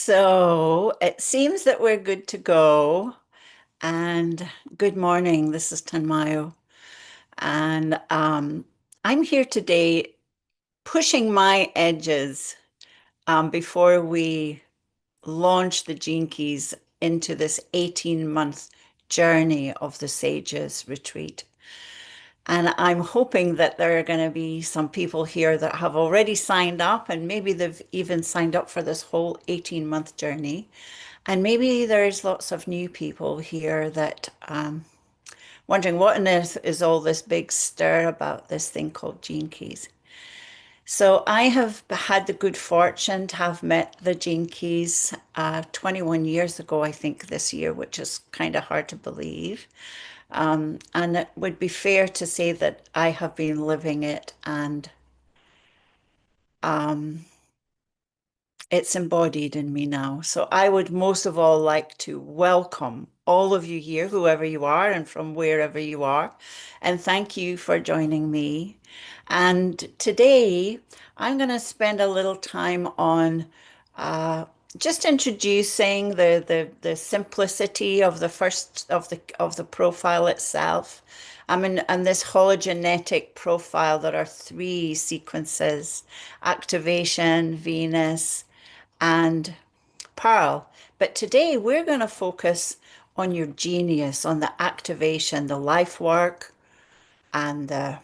So it seems that we're good to go. And good morning. This is Tanmayo. And I'm here today pushing my edges before we launch the Gene Keys into this 18-month journey of the Sages Retreat. And I'm hoping that there are going to be some people here that have already signed up, and maybe they've even signed up for this whole 18-month journey. And maybe there's lots of new people here that wondering what on earth is all this big stir about this thing called Gene Keys. So I have had the good fortune to have met the Gene Keys 21 years ago, I think this year, which is kind of hard to believe. And it would be fair to say that I have been living it, and um, it's embodied in me now. So I would most of all like to welcome all of you here, whoever you are and from wherever you are, and thank you for joining me. And today I'm going to spend a little time on just introducing the simplicity of the first of the profile itself. I mean, and this hologenetic profile, there are three sequences: activation, Venus, and Pearl. But today we're going to focus on your genius, on the activation, the life work, and the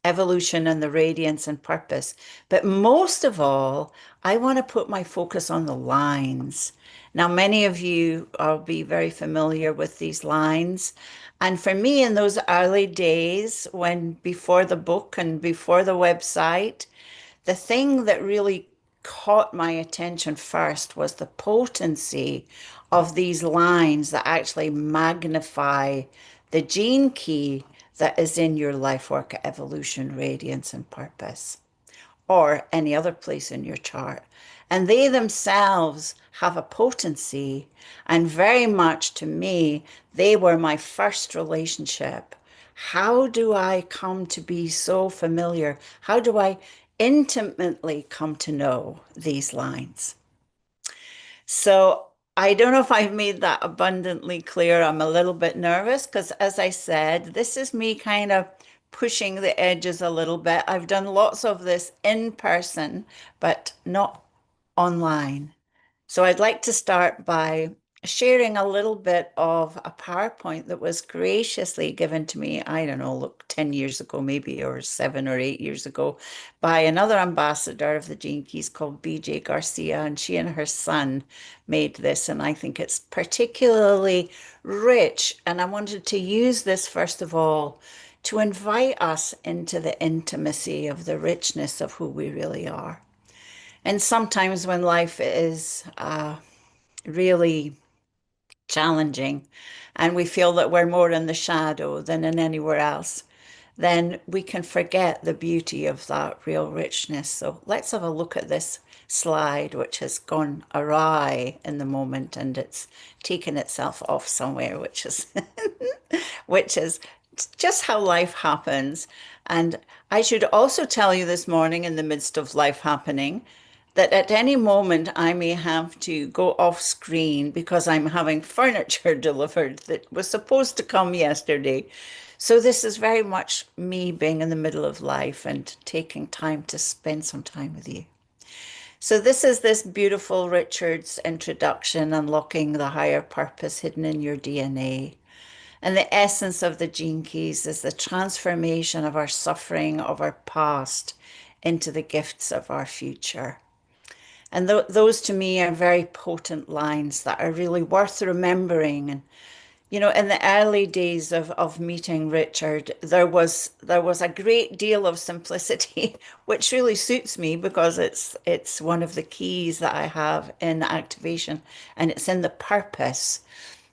evolution and the radiance and purpose. But most of all, I want to put my focus on the lines. Now, many of you will be very familiar with these lines. And for me, in those early days, when before the book and before the website, the thing that really caught my attention first was the potency of these lines that actually magnify the gene key that is in your life work, evolution, radiance, and purpose, or any other place in your chart. And they themselves have a potency, and very much to me, they were my first relationship. How do I come to be so familiar? How do I intimately come to know these lines? So I don't know if I've made that abundantly clear. I'm a little bit nervous because, as I said, this is me kind of pushing the edges a little bit. I've done lots of this in person, but not online. So I'd like to start by sharing a little bit of a PowerPoint that was graciously given to me, I don't know, look, 10 years ago, maybe, or 7 or 8 years ago, by another ambassador of the Gene Keys called BJ Garcia. And she and her son made this. And I think it's particularly rich. And I wanted to use this, first of all, to invite us into the intimacy of the richness of who we really are. And sometimes when life is really challenging and we feel that we're more in the shadow than in anywhere else, then we can forget the beauty of that real richness. So let's have a look at this slide, which has gone awry in the moment and it's taken itself off somewhere, which is which is just how life happens. And I should also tell you this morning, in the midst of life happening, that at any moment I may have to go off screen because I'm having furniture delivered that was supposed to come yesterday. So this is very much me being in the middle of life and taking time to spend some time with you. So this is this beautiful Richard's introduction, Unlocking the Higher Purpose Hidden in Your DNA. And the essence of the Gene Keys is the transformation of our suffering of our past into the gifts of our future. And those to me are very potent lines that are really worth remembering. And, you know, in the early days of meeting Richard, there was a great deal of simplicity, which really suits me because it's one of the keys that I have in activation, and it's in the purpose.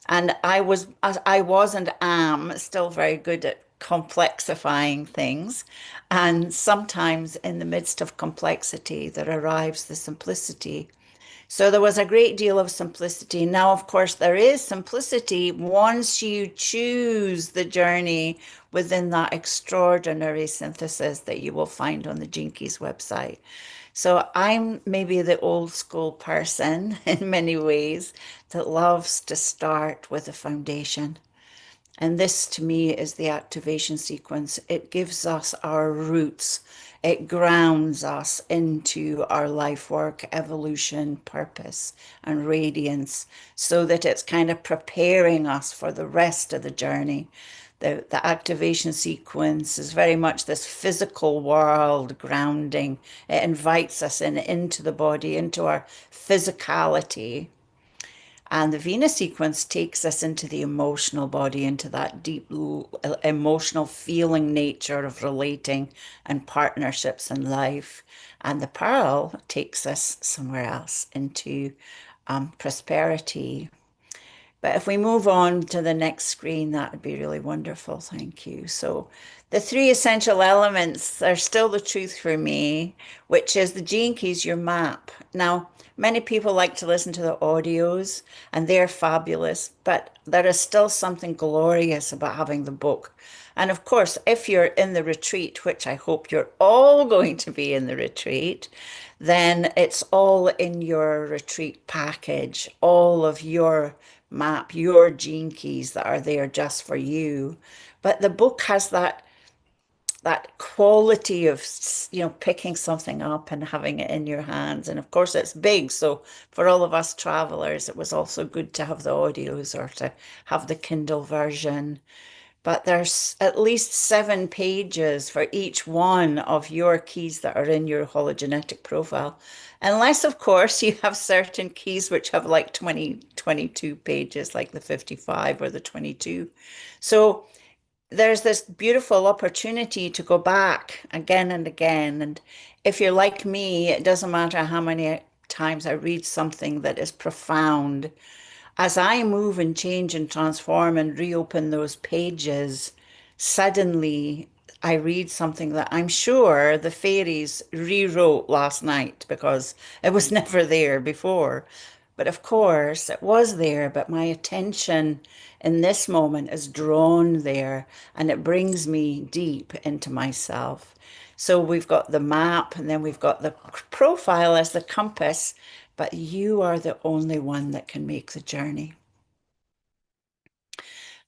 And I was and am still very good at complexifying things. And sometimes in the midst of complexity, there arrives the simplicity. So there was a great deal of simplicity. Now, of course, there is simplicity once you choose the journey within that extraordinary synthesis that you will find on the Gene Keys website. So I'm maybe the old school person in many ways that loves to start with a foundation. And this to me is the activation sequence. It gives us our roots. It grounds us into our life work, evolution, purpose, and radiance so that it's kind of preparing us for the rest of the journey. The activation sequence is very much this physical world grounding. It invites us into the body, into our physicality, and the Venus sequence takes us into the emotional body, into that deep emotional feeling nature of relating and partnerships in life. And the Pearl takes us somewhere else into prosperity. But if we move on to the next screen, that would be really wonderful. Thank you. So the three essential elements are still the truth for me, which is the gene keys, your map. Now, many people like to listen to the audios and they're fabulous, but there is still something glorious about having the book. And of course, if you're in the retreat, which I hope you're all going to be in the retreat, then it's all in your retreat package, all of your map, your gene keys that are there just for you. But the book has that quality of picking something up and having it in your hands. And of course it's big, so for all of us travelers it was also good to have the audios or to have the Kindle version. But there's at least 7 pages for each one of your keys that are in your hologenetic profile. Unless, of course, you have certain keys which have like 20, 22 pages, like the 55 or the 22. So there's this beautiful opportunity to go back again and again. And if you're like me, it doesn't matter how many times I read something that is profound, as I move and change and transform and reopen those pages, suddenly I read something that I'm sure the fairies rewrote last night because it was never there before. But of course, it was there, but my attention in this moment is drawn there and it brings me deep into myself. So we've got the map and then we've got the profile as the compass, but you are the only one that can make the journey.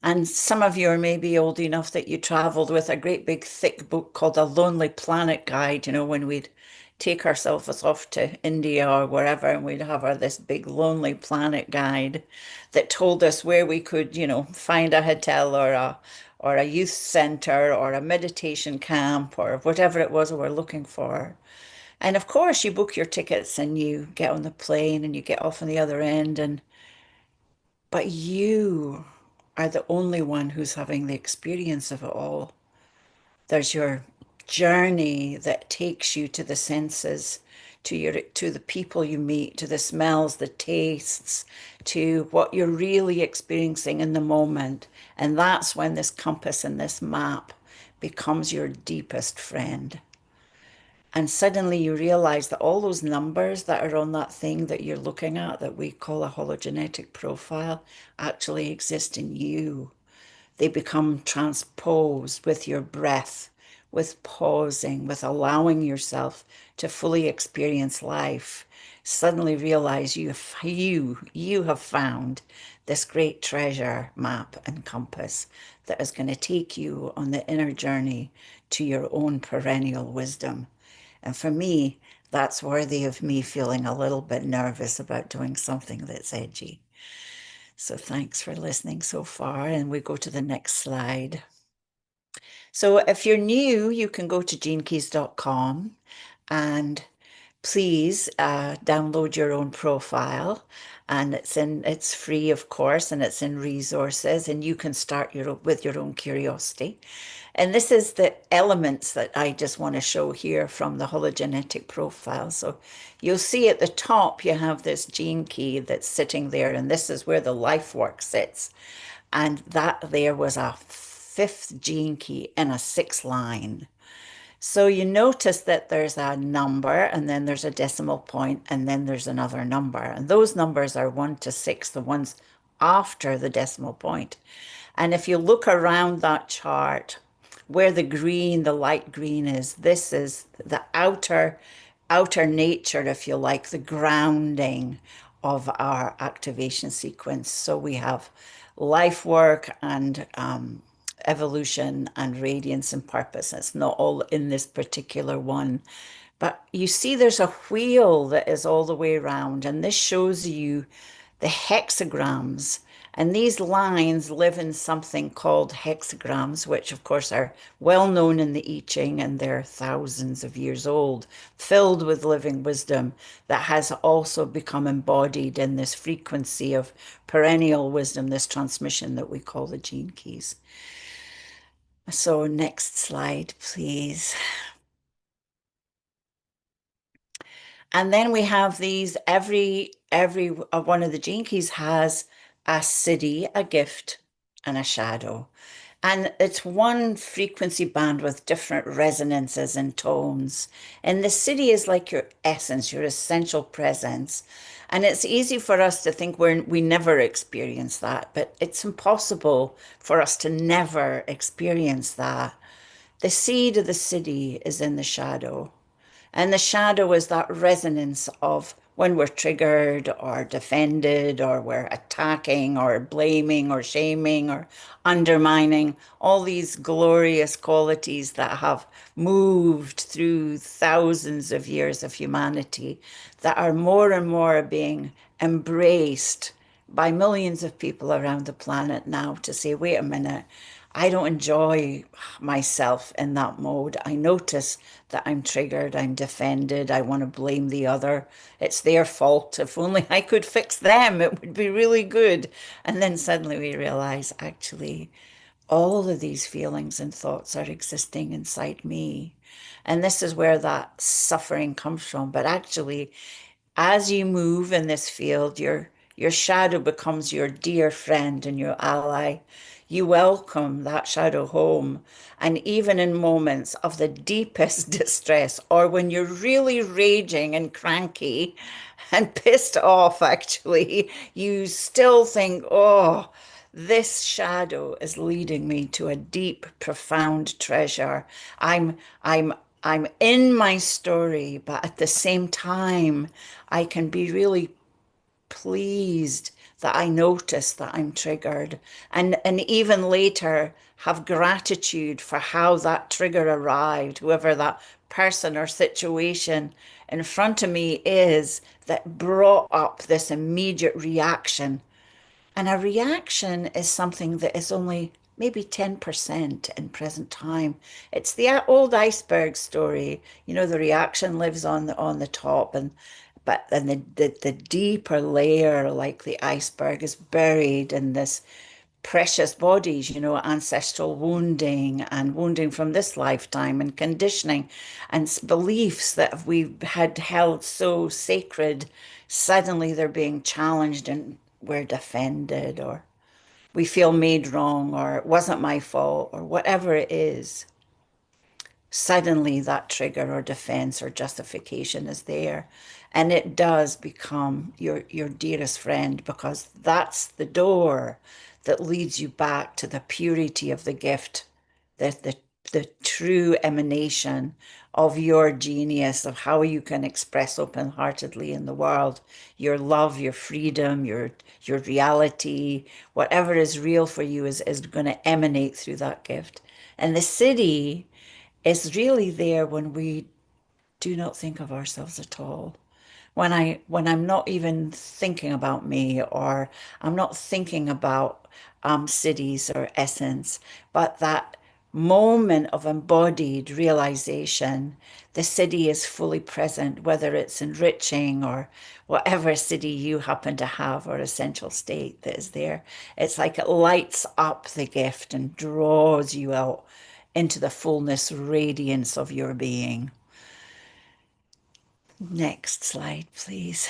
And some of you are maybe old enough that you traveled with a great big thick book called A Lonely Planet Guide, when we'd take ourselves off to India or wherever, and we'd have this big Lonely Planet guide that told us where we could, find a hotel or a youth center or a meditation camp or whatever it was we were looking for. And of course, you book your tickets and you get on the plane and you get off on the other end, but you are the only one who's having the experience of it all. There's your journey that takes you to the senses, to the people you meet, to the smells, the tastes, to what you're really experiencing in the moment. And that's when this compass and this map becomes your deepest friend. And suddenly you realize that all those numbers that are on that thing that you're looking at, that we call a hologenetic profile, actually exist in you. They become transposed with your breath, with pausing, with allowing yourself to fully experience life. Suddenly realize you have found this great treasure map and compass that is going to take you on the inner journey to your own perennial wisdom. And for me, that's worthy of me feeling a little bit nervous about doing something that's edgy. So thanks for listening so far. And we go to the next slide. So if you're new, you can go to genekeys.com and please download your own profile. And it's free, of course, and it's in resources, and you can start with your own curiosity. And this is the elements that I just want to show here from the hologenetic profile. So you'll see at the top, you have this gene key that's sitting there, and this is where the life work sits. And that there was a fifth gene key in a 6 line. So you notice that there's a number and then there's a decimal point and then there's another number. And those numbers are 1 to 6, the ones after the decimal point. And if you look around that chart, where the light green is, this is the outer outer nature, if you like, the grounding of our activation sequence. So we have life work and evolution and radiance and purpose. It's not all in this particular one. But you see, there's a wheel that is all the way around, and this shows you the hexagrams. And these lines live in something called hexagrams, which of course are well known in the I Ching, and they're thousands of years old, filled with living wisdom that has also become embodied in this frequency of perennial wisdom, this transmission that we call the gene keys. So next slide, please. And then we have these, every one of the gene keys has a siddhi, a gift, and a shadow. And it's one frequency band with different resonances and tones. And the siddhi is like your essence, your essential presence. And it's easy for us to think we never experience that, but it's impossible for us to never experience that. The seed of the siddhi is in the shadow. And the shadow is that resonance of when we're triggered or defended or we're attacking or blaming or shaming or undermining, all these glorious qualities that have moved through thousands of years of humanity that are more and more being embraced by millions of people around the planet now to say, wait a minute, I don't enjoy myself in that mode. I notice that I'm triggered, I'm defended, I want to blame the other. It's their fault. If only I could fix them, it would be really good. And then suddenly we realize actually, all of these feelings and thoughts are existing inside me. And this is where that suffering comes from. But actually, as you move in this field, your shadow becomes your dear friend and your ally. You welcome that shadow home. And even in moments of the deepest distress, or when you're really raging and cranky and pissed off, actually, you still think, oh, this shadow is leading me to a deep, profound treasure. I'm I'm I'm in my story, but at the same time, I can be really pleased that I notice that I'm triggered, and even later have gratitude for how that trigger arrived, whoever that person or situation in front of me is that brought up this immediate reaction. And a reaction is something that is only maybe 10% in present time. It's the old iceberg story. You know, the reaction lives on the top, and but then the deeper layer, like the iceberg, is buried in this precious bodies, you know, ancestral wounding and wounding from this lifetime and conditioning and beliefs that we had held so sacred. Suddenly they're being challenged and we're defended, or we feel made wrong, or it wasn't my fault, or whatever it is. Suddenly that trigger or defense or justification is there, and it does become your dearest friend, because that's the door that leads you back to the purity of the gift, the true emanation of your genius, of how you can express open-heartedly in the world your love, your freedom, your reality. Whatever is real for you is going to emanate through that gift. And the siddhi is really there when we do not think of ourselves at all. When I'm not even thinking about me, or I'm not thinking about cities or essence, but that moment of embodied realization, the siddhi is fully present, whether it's enriching or whatever siddhi you happen to have, or essential state that is there. It's like it lights up the gift and draws you out into the fullness, radiance of your being. Next slide, please.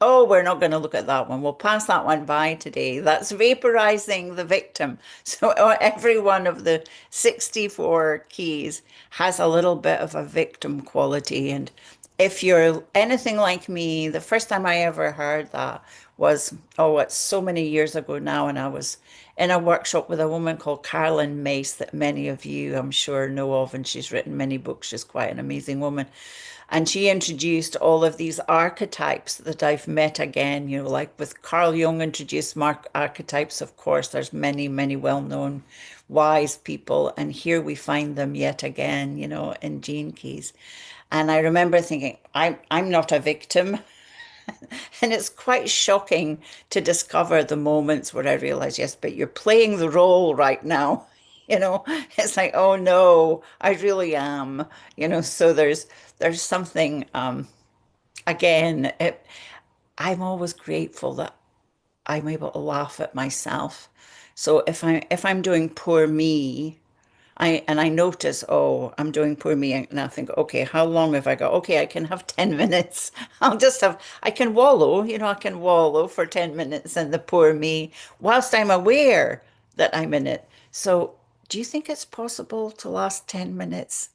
Oh, we're not going to look at that one. We'll pass that one by today. That's vaporizing the victim. So every one of the 64 keys has a little bit of a victim quality. And if you're anything like me, the first time I ever heard that was, oh, it's so many years ago now. And I was in a workshop with a woman called Carolyn Mace that many of you, I'm sure, know of. And she's written many books. She's quite an amazing woman. And she introduced all of these archetypes that I've met again, like with Carl Jung introduced mark archetypes, of course, there's many, many well-known wise people, and here we find them yet again, in Gene Keys. And I remember thinking, I'm not a victim. And it's quite shocking to discover the moments where I realize, yes, but you're playing the role right now. It's like, oh no, I really am. So there's something again, I'm always grateful that I'm able to laugh at myself. So if I'm doing poor me, I notice, oh, I'm doing poor me, and I think, okay, how long have I got? Okay, I can have 10 minutes. I can wallow, I can wallow for 10 minutes in the poor me whilst I'm aware that I'm in it. So, do you think it's possible to last 10 minutes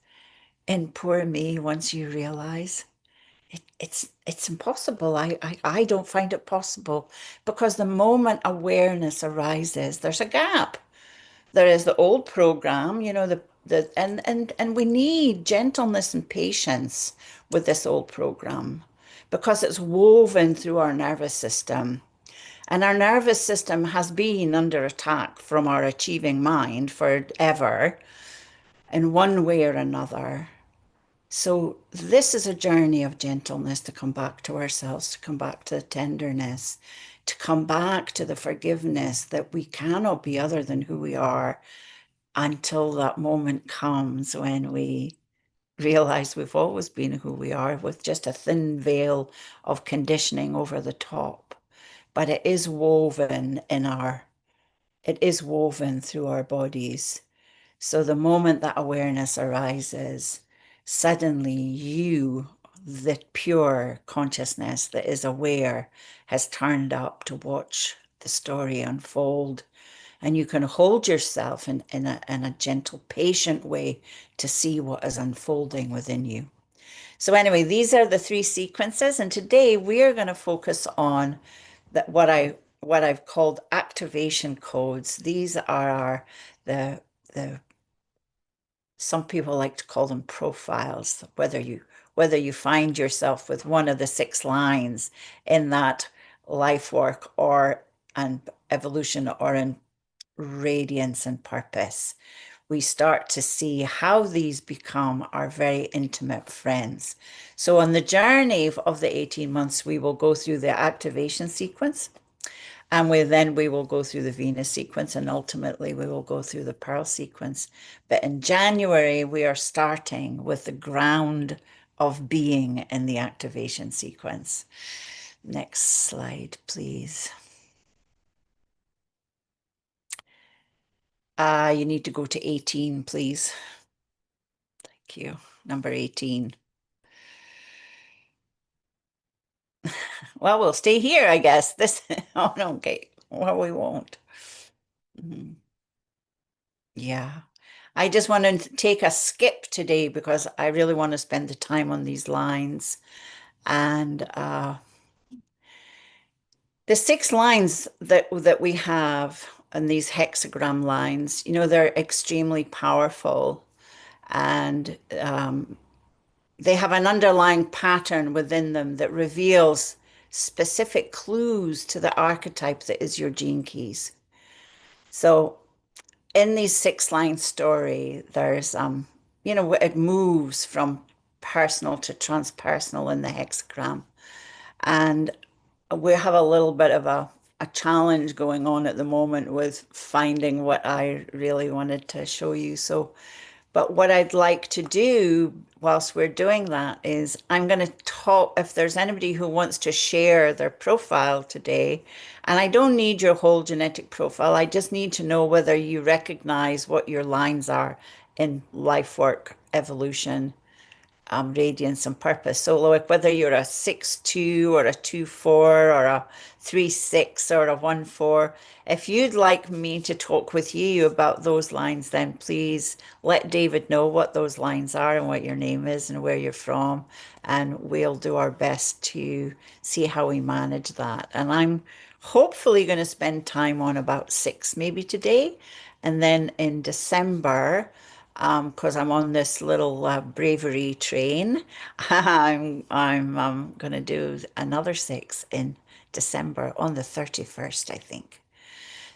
in poor me once you realize? It's impossible. I don't find it possible because the moment awareness arises, there's a gap. There is the old program, and we need gentleness and patience with this old program because it's woven through our nervous system. And our nervous system has been under attack from our achieving mind forever in one way or another. So this is a journey of gentleness to come back to ourselves, to come back to the tenderness, to come back to the forgiveness that we cannot be other than who we are until that moment comes when we realize we've always been who we are with just a thin veil of conditioning over the top. But it is woven through our bodies. So the moment that awareness arises, suddenly you, the pure consciousness that is aware, has turned up to watch the story unfold. And you can hold yourself in a gentle, patient way to see what is unfolding within you. So anyway, these are the three sequences. And today we are going to focus on what I've called activation codes. These are the some people like to call them profiles, whether you find yourself with one of the 6 lines in that life work or an evolution or in radiance and purpose, we start to see how these become our very intimate friends. So on the journey of the 18 months, we will go through the activation sequence, and we will go through the Venus sequence, and ultimately we will go through the Pearl sequence. But in January, we are starting with the ground of being in the activation sequence. Next slide, please. You need to go to 18, please. Thank you. Number 18. Well, we'll stay here, I guess. Oh, no, okay. Well, we won't. Yeah. I just want to take a skip today because I really want to spend the time on these lines. And the 6 lines that we have on these hexagram lines, they're extremely powerful, and they have an underlying pattern within them that reveals specific clues to the archetype that is your gene keys. So in these 6 line story, there's it moves from personal to transpersonal in the hexagram. And we have a little bit of a challenge going on at the moment with finding what I really wanted to show you. So, but what I'd like to do whilst we're doing that is I'm going to talk, if there's anybody who wants to share their profile today, and I don't need your whole genetic profile, I just need to know whether you recognize what your lines are in life work, evolution, radiance and purpose. So like whether you're a 6-2 or a 2-4 or a 3-6 or a 1-4, if you'd like me to talk with you about those lines, then please let David know what those lines are and what your name is and where you're from, and we'll do our best to see how we manage that. And I'm hopefully going to spend time on about 6 maybe today, and then in December because I'm on this little bravery train. I'm gonna do another six in December on the 31st, I think.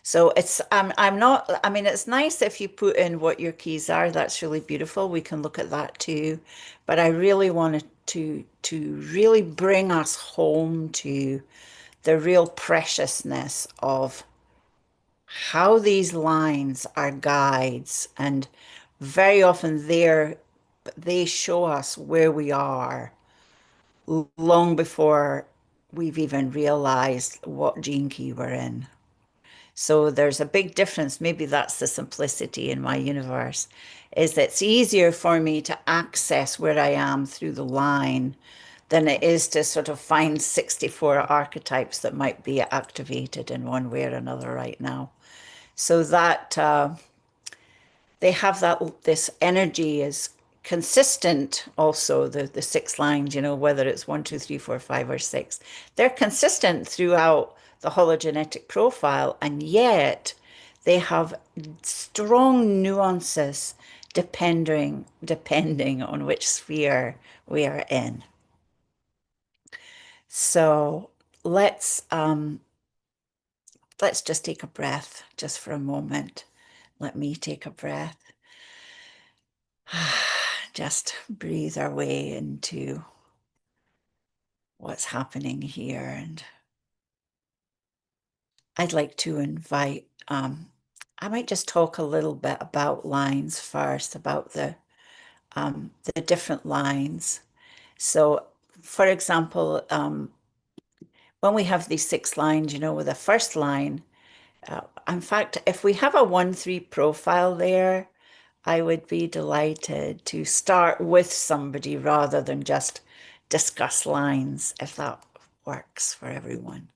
So it's I'm not I mean it's nice if you put in what your keys are. That's really beautiful. We can look at that too. But I really wanted to really bring us home to the real preciousness of how these lines are guides, and very often they show us where we are long before we've even realized what gene key we're in. So there's a big difference. Maybe that's the simplicity in my universe, is that it's easier for me to access where I am through the line than it is to sort of find 64 archetypes that might be activated in one way or another right now. So that they have that this energy is consistent. Also the six lines, whether it's one, two, three, four, five, or six, they're consistent throughout the hologenetic profile, and yet they have strong nuances depending on which sphere we are in. So let's just take a breath just for a moment. Let me take a breath. Just breathe our way into what's happening here. And I'd like to invite, I might just talk a little bit about lines first, about the different lines. So, for example, when we have these six lines, with the first line, in fact, if we have a 1-3 profile there, I would be delighted to start with somebody rather than just discuss lines, if that works for everyone.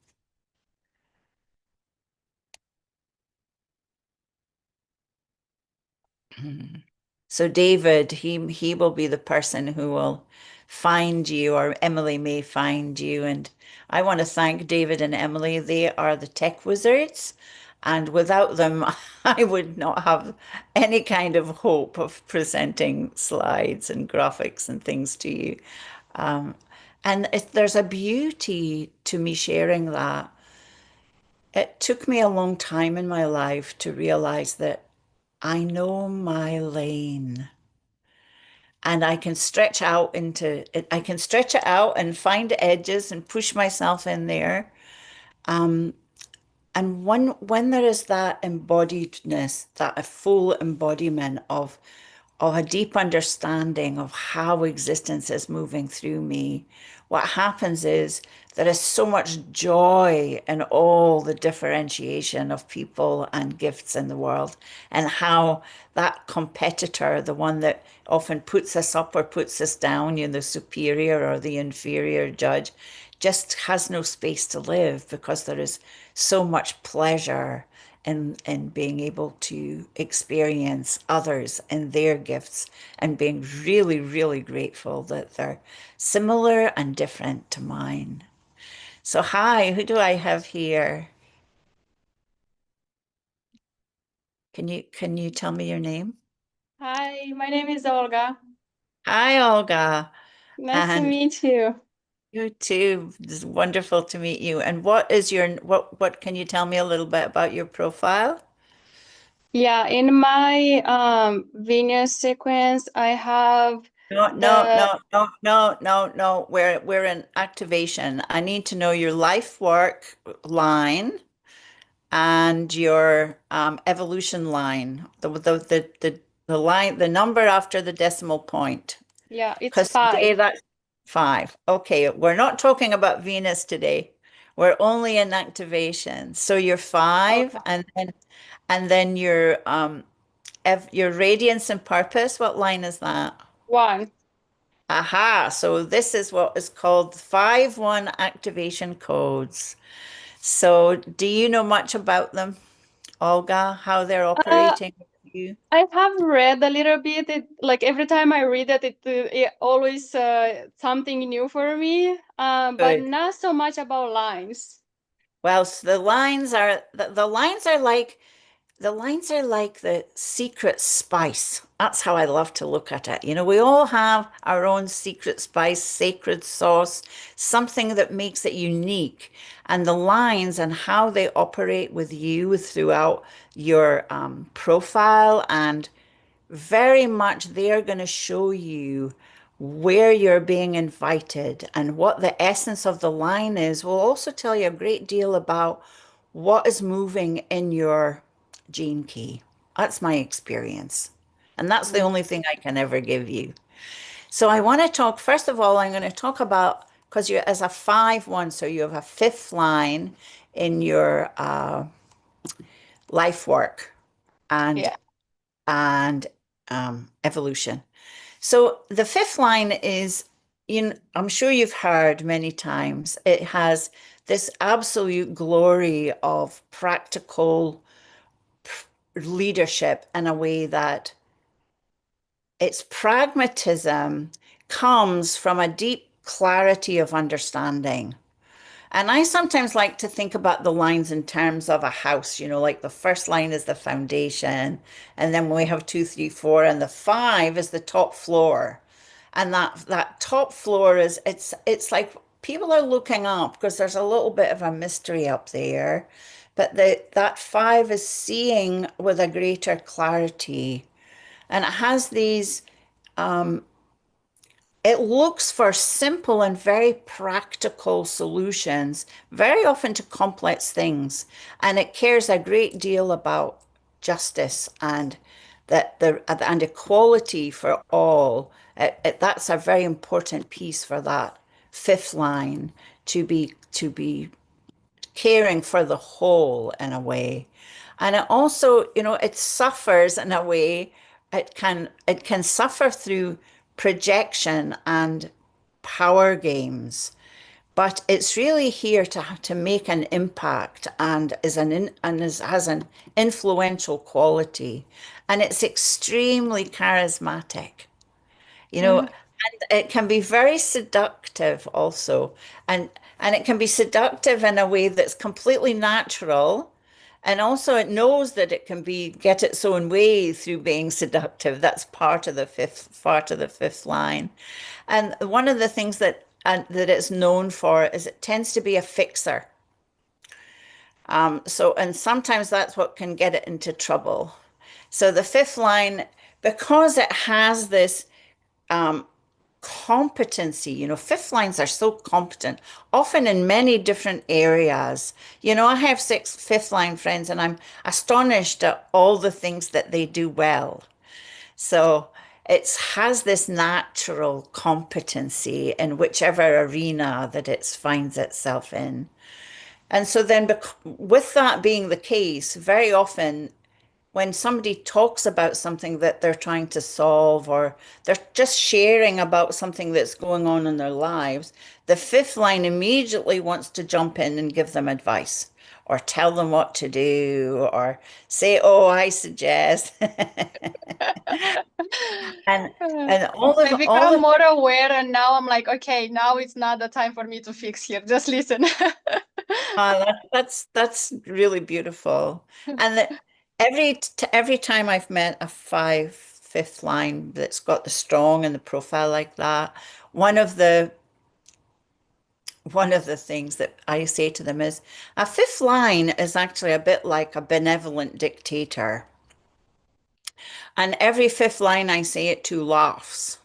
So David, he will be the person who will find you, or Emily may find you. And I want to thank David and Emily. They are the tech wizards. And without them, I would not have any kind of hope of presenting slides and graphics and things to you. Um, and there's a beauty to me sharing that. It took me a long time in my life to realize that I know my lane, and I can stretch out into it. I can stretch it out and find edges and push myself in there. And when there is that embodiedness, that a full embodiment of a deep understanding of how existence is moving through me, what happens is there is so much joy in all the differentiation of people and gifts in the world, and how that competitor, the one that often puts us up or puts us down, the superior or the inferior judge, just has no space to live, because there is so much pleasure in being able to experience others and their gifts, and being really, really grateful that they're similar and different to mine. So, hi, who do I have here? Can you tell me your name? Hi, my name is Olga. Hi, Olga. Nice to And meet you. you too. It's wonderful to meet you. And what can you tell me a little bit about your profile? Yeah, in my Venus sequence, I have No, no, the no, no, no, no, no. We're in activation. I need to know your life work line and your evolution line. The line, the number after the decimal point. yeah, it's Because five. today that's 5. Okay, we're not talking about Venus today. We're only in activation. So you're 5, Okay. and then your radiance and purpose. What line is that? One. Aha, so this is what is called 5-1 activation codes. So do you know much about them, Olga, how they're Uh, operating with you? I have read a little bit. Like every time I read it always something new for me. But Good. not so much about lines. Well, so the lines are like the lines are like the secret spice. That's how I love to look at it. You know, we all have our own secret spice, sacred sauce, something that makes it unique. And the lines and how they operate with you throughout your profile, and very much they're going to show you where you're being invited, and what the essence of the line is will also tell you a great deal about what is moving in your gene key. That's my experience. And that's the Mm. only thing I can ever give you. So I want to talk, first of all, I'm going to talk about, because you're as a 5-1, so you have a fifth line in your life work and Yeah. and evolution. So the fifth line is, I'm sure you've heard many times, it has this absolute glory of practical leadership in a way that its pragmatism comes from a deep clarity of understanding. And I sometimes like to think about the lines in terms of a house, like the first line is the foundation, and then we have 2, 3, 4, and the 5 is the top floor. And that top floor is it's like people are looking up because there's a little bit of a mystery up there. But that 5 is seeing with a greater clarity. And it has these it looks for simple and very practical solutions, very often to complex things. And it cares a great deal about justice and and equality for all. That's a very important piece for that fifth line, to be caring for the whole in a way. And it also, it suffers in a way. It can suffer through projection and power games, but it's really here to make an impact, and has an influential quality, and it's extremely charismatic. Mm. And it can be very seductive also. And it can be seductive in a way that's completely natural. And also it knows that it can get its own way through being seductive. That's part of the fifth line. And one of the things that it's known for is it tends to be a fixer. And sometimes that's what can get it into trouble. So the fifth line, because it has this competency. Fifth lines are so competent, often in many different areas. I have 6 fifth line friends, and I'm astonished at all the things that they do well. So it has this natural competency in whichever arena that it finds itself in. And so then, with that being the case, very often when somebody talks about something that they're trying to solve, or they're just sharing about something that's going on in their lives, the fifth line immediately wants to jump in and give them advice, or tell them what to do, or say, "Oh, I suggest." and and all I of all become of more aware, and now I'm like, okay, now it's not the time for me to fix here. Just listen. that's really beautiful. And every time I've met a fifth line that's got the strong and the profile like that, one of the one of the things that I say to them is a fifth line is actually a bit like a benevolent dictator. And every fifth line I say it to laughs.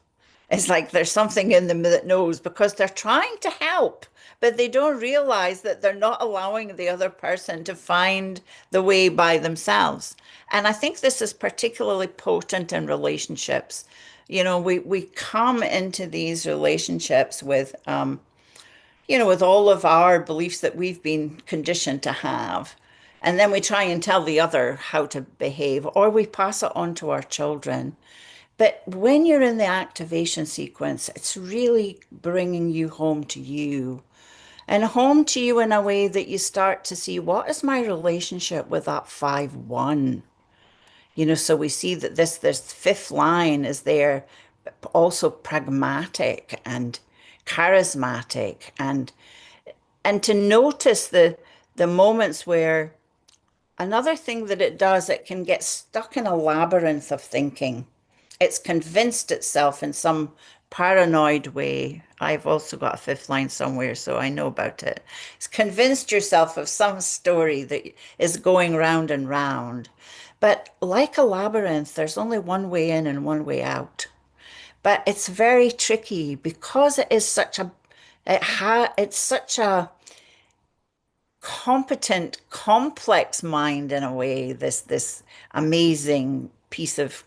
It's like there's something in them that knows, because they're trying to help, but they don't realize that they're not allowing the other person to find the way by themselves. And I think this is particularly potent in relationships. We come into these relationships with all of our beliefs that we've been conditioned to have. And then we try and tell the other how to behave, or we pass it on to our children. But when you're in the activation sequence, it's really bringing you home to you, and home to you in a way that you start to see, what is my relationship with that 5-1? So we see that this fifth line is there, also pragmatic and charismatic, and to notice the moments where Another thing that it does, it can get stuck in a labyrinth of thinking. It's convinced itself in some paranoid way. I've also got a fifth line somewhere, so I know about it. It's convinced yourself of some story that is going round and round. But like a labyrinth, there's only one way in and one way out. But it's very tricky because it is such a it's such a competent, complex mind in a way, this amazing piece of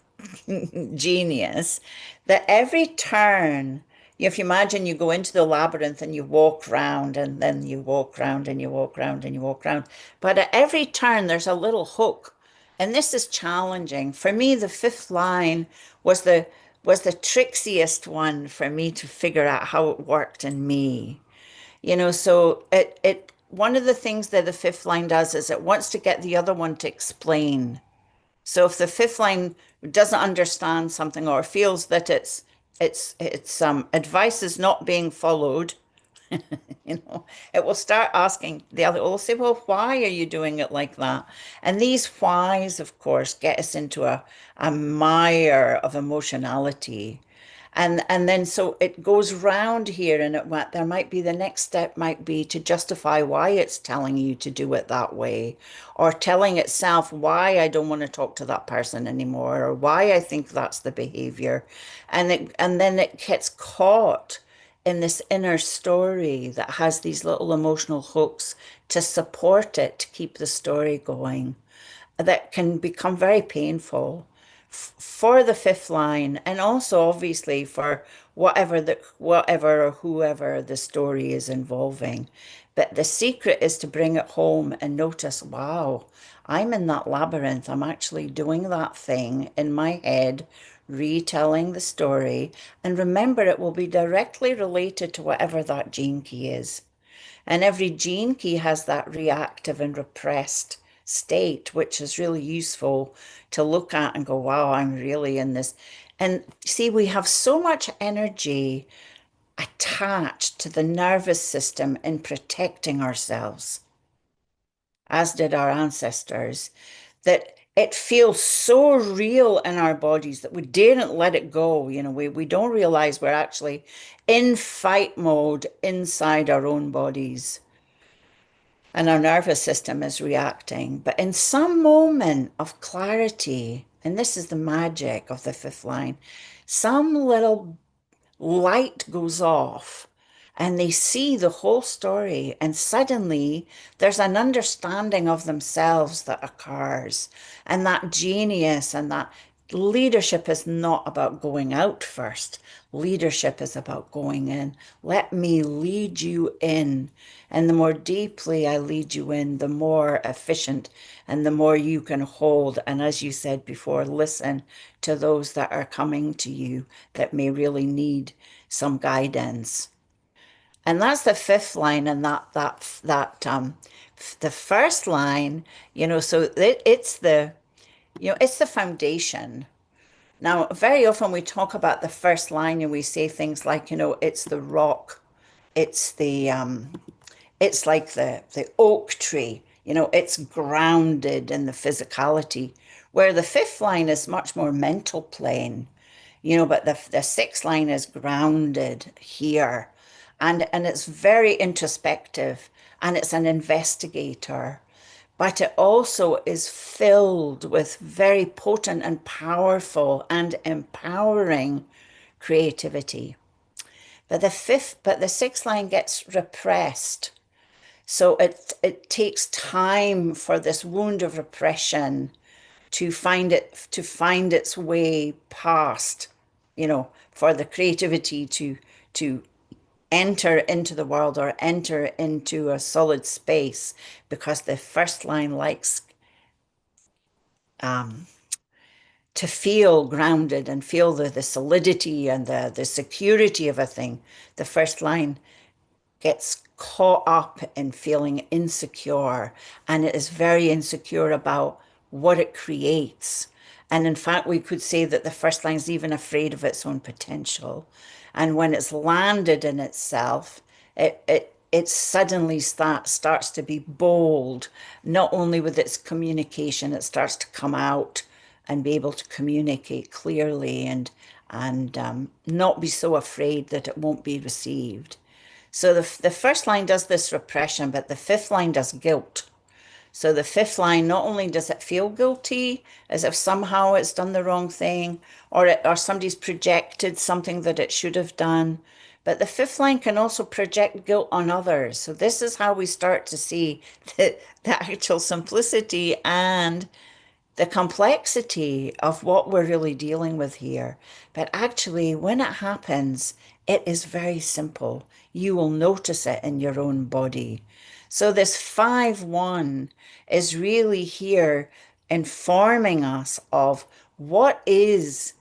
genius, that every turn, if you imagine you go into the labyrinth and you walk round and then you walk round and you walk round and you walk round, but at every turn there's a little hook. And this is challenging. For me, the fifth line was the trixiest one for me to figure out how it worked in me. So it one of the things that the fifth line does is it wants to get the other one to explain. So if the fifth line doesn't understand something or feels that its advice is not being followed, it will start asking the other, it will say, well, why are you doing it like that? And these whys, of course, get us into a mire of emotionality. And then so it goes round here, and there might be the next step might be to justify why it's telling you to do it that way, or telling itself why I don't want to talk to that person anymore, or why I think that's the behavior. And then it gets caught in this inner story that has these little emotional hooks to support it, to keep the story going, that can become very painful for the fifth line, and also obviously for whatever or whoever the story is involving. But the secret is to bring it home and notice, wow, I'm in that labyrinth. I'm actually doing that thing in my head, retelling the story. And remember, it will be directly related to whatever that gene key is. And every gene key has that reactive and repressed state, which is really useful to look at and go, wow, I'm really in this. And see, we have so much energy attached to the nervous system in protecting ourselves, as did our ancestors, that it feels so real in our bodies that we daren't let it go. We don't realize we're actually in fight mode inside our own bodies, and our nervous system is reacting. But in some moment of clarity, and this is the magic of the fifth line, some little light goes off and they see the whole story, and suddenly there's an understanding of themselves that occurs, and that genius and that leadership is not about going out first. Leadership is about going in. Let me lead you in. And the more deeply I lead you in, the more efficient and the more you can hold. And as you said before, listen to those that are coming to you that may really need some guidance. And that's the fifth line, and the first line, so it's the foundation. Now, very often we talk about the first line and we say things like, it's the rock, it's it's like the oak tree, it's grounded in the physicality, where the fifth line is much more mental plane, but the sixth line is grounded here. And it's very introspective, and it's an investigator, but it also is filled with very potent and powerful and empowering creativity. But the sixth line gets repressed. So it takes time for this wound of repression to find its way past, for the creativity to enter into the world or enter into a solid space, because the first line likes to feel grounded and feel the solidity and the security of a thing. The first line gets caught up in feeling insecure, and it is very insecure about what it creates. And in fact, we could say that the first line is even afraid of its own potential. And when it's landed in itself, it it suddenly starts to be bold, not only with its communication, it starts to come out and be able to communicate clearly and not be so afraid that it won't be received. So the first line does this repression, but the fifth line does guilt. So the fifth line, not only does it feel guilty, as if somehow it's done the wrong thing, or somebody's projected something that it should have done, but the fifth line can also project guilt on others. So this is how we start to see the actual simplicity and the complexity of what we're really dealing with here. But actually, when it happens, it is very simple. You will notice it in your own body. So, this 5-1 is really here informing us of what is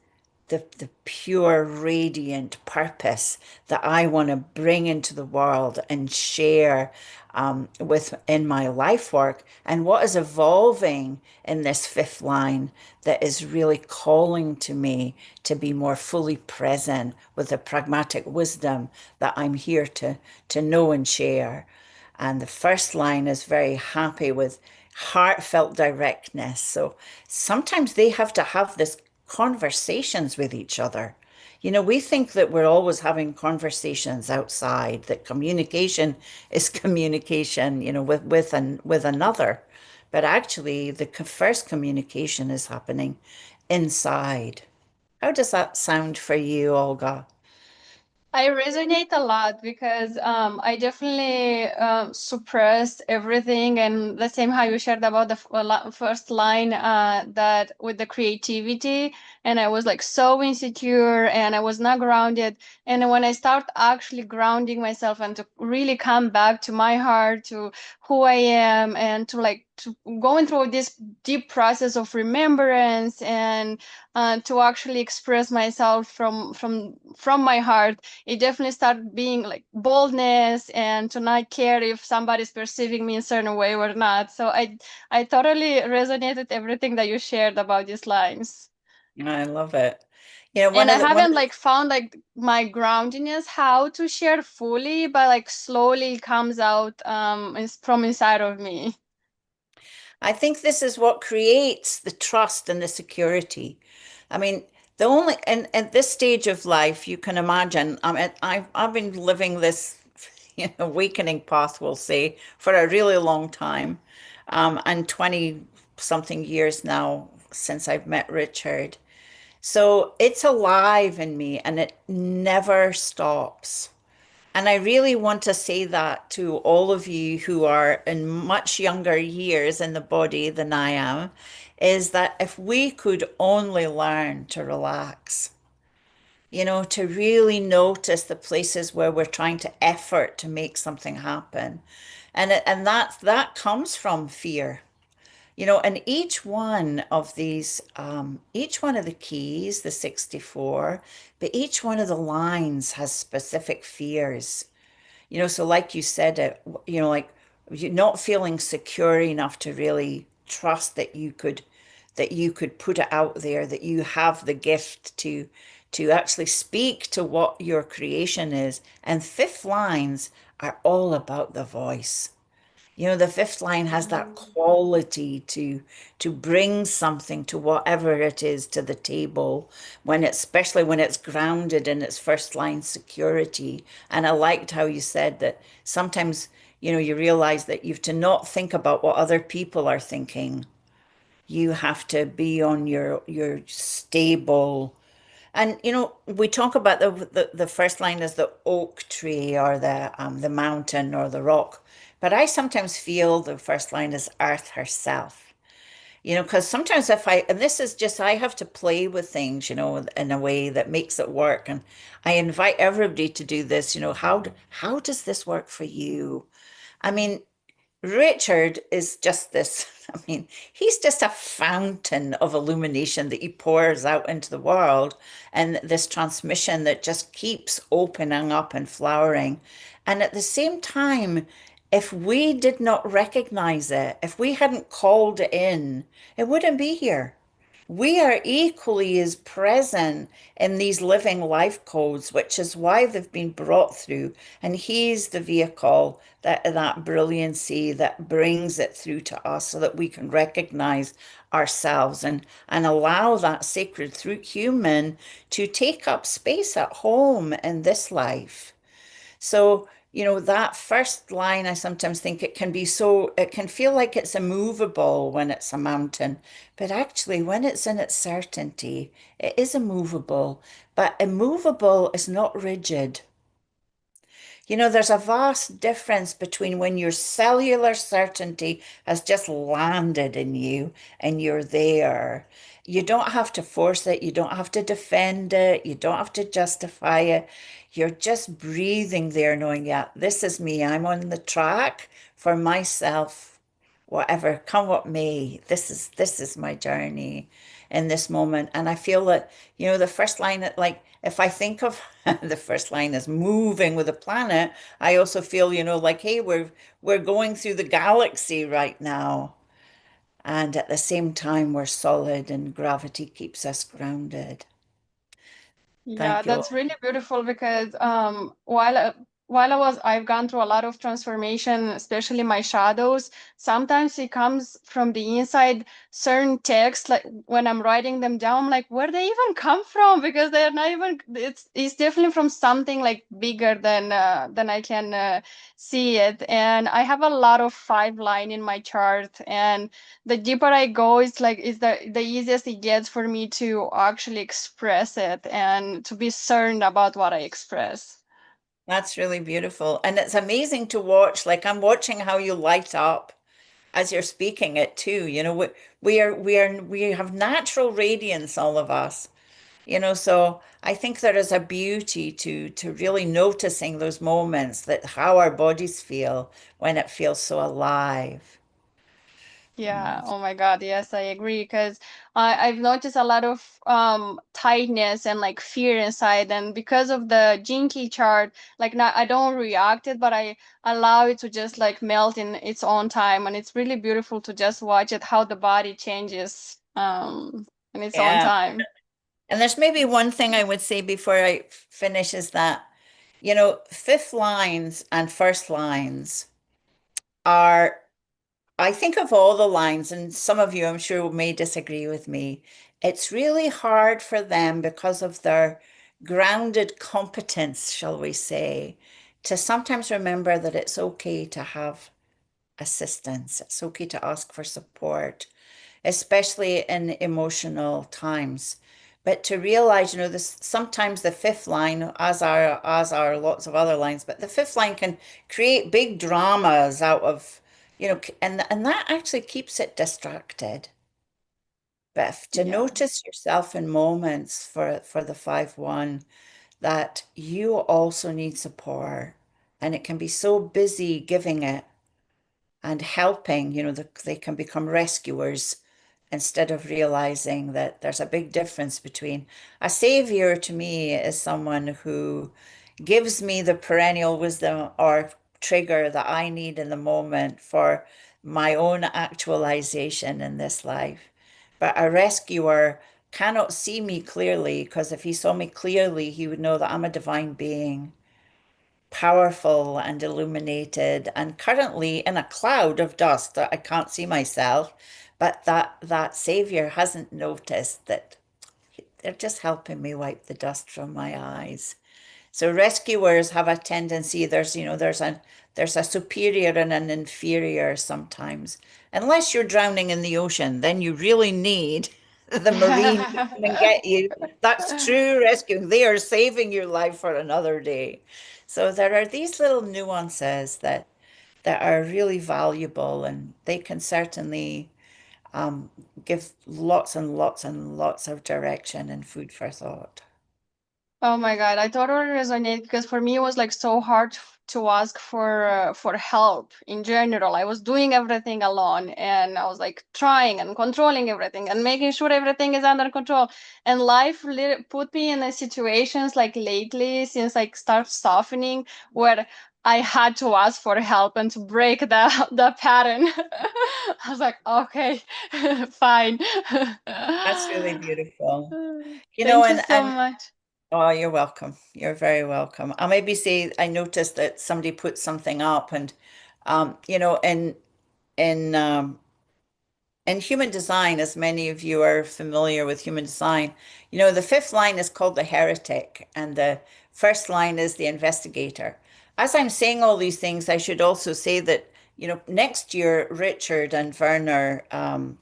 the pure, radiant purpose that I want to bring into the world and share with in my life work, and what is evolving in this fifth line that is really calling to me to be more fully present with the pragmatic wisdom that I'm here to know and share. And the first line is very happy with heartfelt directness. So sometimes they have to have this conversations with each other. You know, we think that we're always having conversations outside, that communication is communication, you know, with another. But actually, the first communication is happening inside. How does that sound for you, Olga? I resonate a lot because I definitely suppressed everything, and the same how you shared about the first line that with the creativity, and I was like so insecure and I was not grounded. And when I start actually grounding myself and to really come back to my heart, to who I am, and to like to going through this deep process of remembrance and to actually express myself from my heart, it definitely started being like boldness and to not care if somebody's perceiving me in a certain way or not. So I totally resonated with everything that you shared about these lines. I love it. You know, And I haven't like found like my groundedness how to share fully, but like slowly it comes out from inside of me. I think this is what creates the trust and the security. I mean, the only and at this stage of life, you can imagine. I mean, I've been living this, awakening path, we'll say, for a really long time, and 20 something years now since I've met Richard. So it's alive in me, and it never stops. And I really want to say that to all of you who are in much younger years in the body than I am, is that if we could only learn to relax, to really notice the places where we're trying to effort to make something happen. And that comes from fear. And each one of the keys, the 64, but each one of the lines has specific fears. So like you said, like you're not feeling secure enough to really trust that you could put it out there, that you have the gift to actually speak to what your creation is. And fifth lines are all about the voice. The fifth line has that quality to bring something to whatever it is to the table, especially when it's grounded in its first line security. And I liked how you said that sometimes, you realize that you have to not think about what other people are thinking. You have to be on your stable. And we talk about the first line as the oak tree or the mountain or the rock, but I sometimes feel the first line is Earth herself. Because sometimes and this is just I have to play with things, in a way that makes it work, and I invite everybody to do this. How does this work for you? I mean, Richard is just this, I mean, he's just a fountain of illumination that he pours out into the world, and this transmission that just keeps opening up and flowering. And at the same time, if we did not recognize it, if we hadn't called it in, it wouldn't be here. we are equally as present in these living life codes, which is why they've been brought through. And he's the vehicle, that brilliancy that brings it through to us so that we can recognize ourselves and allow that sacred through human to take up space at home in this life. So, that first line, I sometimes think it can feel like it's immovable when it's a mountain, but actually, when it's in its certainty, it is immovable. But immovable is not rigid. There's a vast difference between when your cellular certainty has just landed in you and you're there. You don't have to force it, you don't have to defend it, you don't have to justify it. You're just breathing there, knowing, yeah, this is me. I'm on the track for myself, whatever, come what may. This is my journey in this moment. And I feel that, the first line, like if I think of the first line as moving with the planet, I also feel, like, hey, we're going through the galaxy right now. And at the same time, we're solid and gravity keeps us grounded. Yeah, Thank you. that's really beautiful because I've gone through a lot of transformation, especially my shadows. Sometimes it comes from the inside. Certain texts, like when I'm writing them down, I'm like, where they even come from? Because they're not even. It's definitely from something like bigger than I can see it. And I have a lot of 5 line in my chart, and the deeper I go, it's like is the easiest it gets for me to actually express it and to be certain about what I express. That's really beautiful. And it's amazing to watch. Like I'm watching how you light up as you're speaking it too. We have natural radiance, all of us. So I think there is a beauty to really noticing those moments, that how our bodies feel when it feels so alive. Yeah, oh my God, yes, I agree. Because I've noticed a lot of tightness and like fear inside, and because of the Jinky chart, like now I don't react it, but I allow it to just like melt in its own time, and it's really beautiful to just watch it how the body changes in its own Yeah. time. And there's maybe one thing I would say before I finish is that, fifth lines and first lines are, I think of all the lines, and some of you I'm sure may disagree with me. It's really hard for them because of their grounded competence, shall we say, to sometimes remember that it's okay to have assistance. It's okay to ask for support, especially in emotional times. But to realize, this sometimes the fifth line, as are lots of other lines, but the fifth line can create big dramas out of, and that actually keeps it distracted. But to Yeah. notice yourself in moments for the 5-1 that you also need support, and it can be so busy giving it and helping, they can become rescuers instead of realizing that there's a big difference between a savior. To me, is someone who gives me the perennial wisdom or trigger that I need in the moment for my own actualization in this life. But a rescuer cannot see me clearly, because if he saw me clearly, he would know that I'm a divine being, powerful and illuminated, and currently in a cloud of dust that I can't see myself. But that savior hasn't noticed that they're just helping me wipe the dust from my eyes. So rescuers have a tendency, there's a superior and an inferior sometimes. Unless you're drowning in the ocean, then you really need the Marine to come and get you. That's true rescuing. They are saving your life for another day. So there are these little nuances that are really valuable, and they can certainly um, give lots and lots and lots of direction and food for thought. Oh my God, I totally resonate because for me it was like so hard to ask for help in general. I was doing everything alone, and I was like trying and controlling everything and making sure everything is under control. And life put me in a situations like lately since like start softening where I had to ask for help and to break the pattern. I was like, okay, fine. That's really beautiful. You know, Thank you so and much. oh, you're welcome. You're very welcome. I'll maybe say I noticed that somebody put something up and you know, in in human design, as many of you are familiar with human design, you know, the fifth line is called the heretic, and the first line is the investigator. As I'm saying all these things, I should also say that, you know, next year, Richard and Werner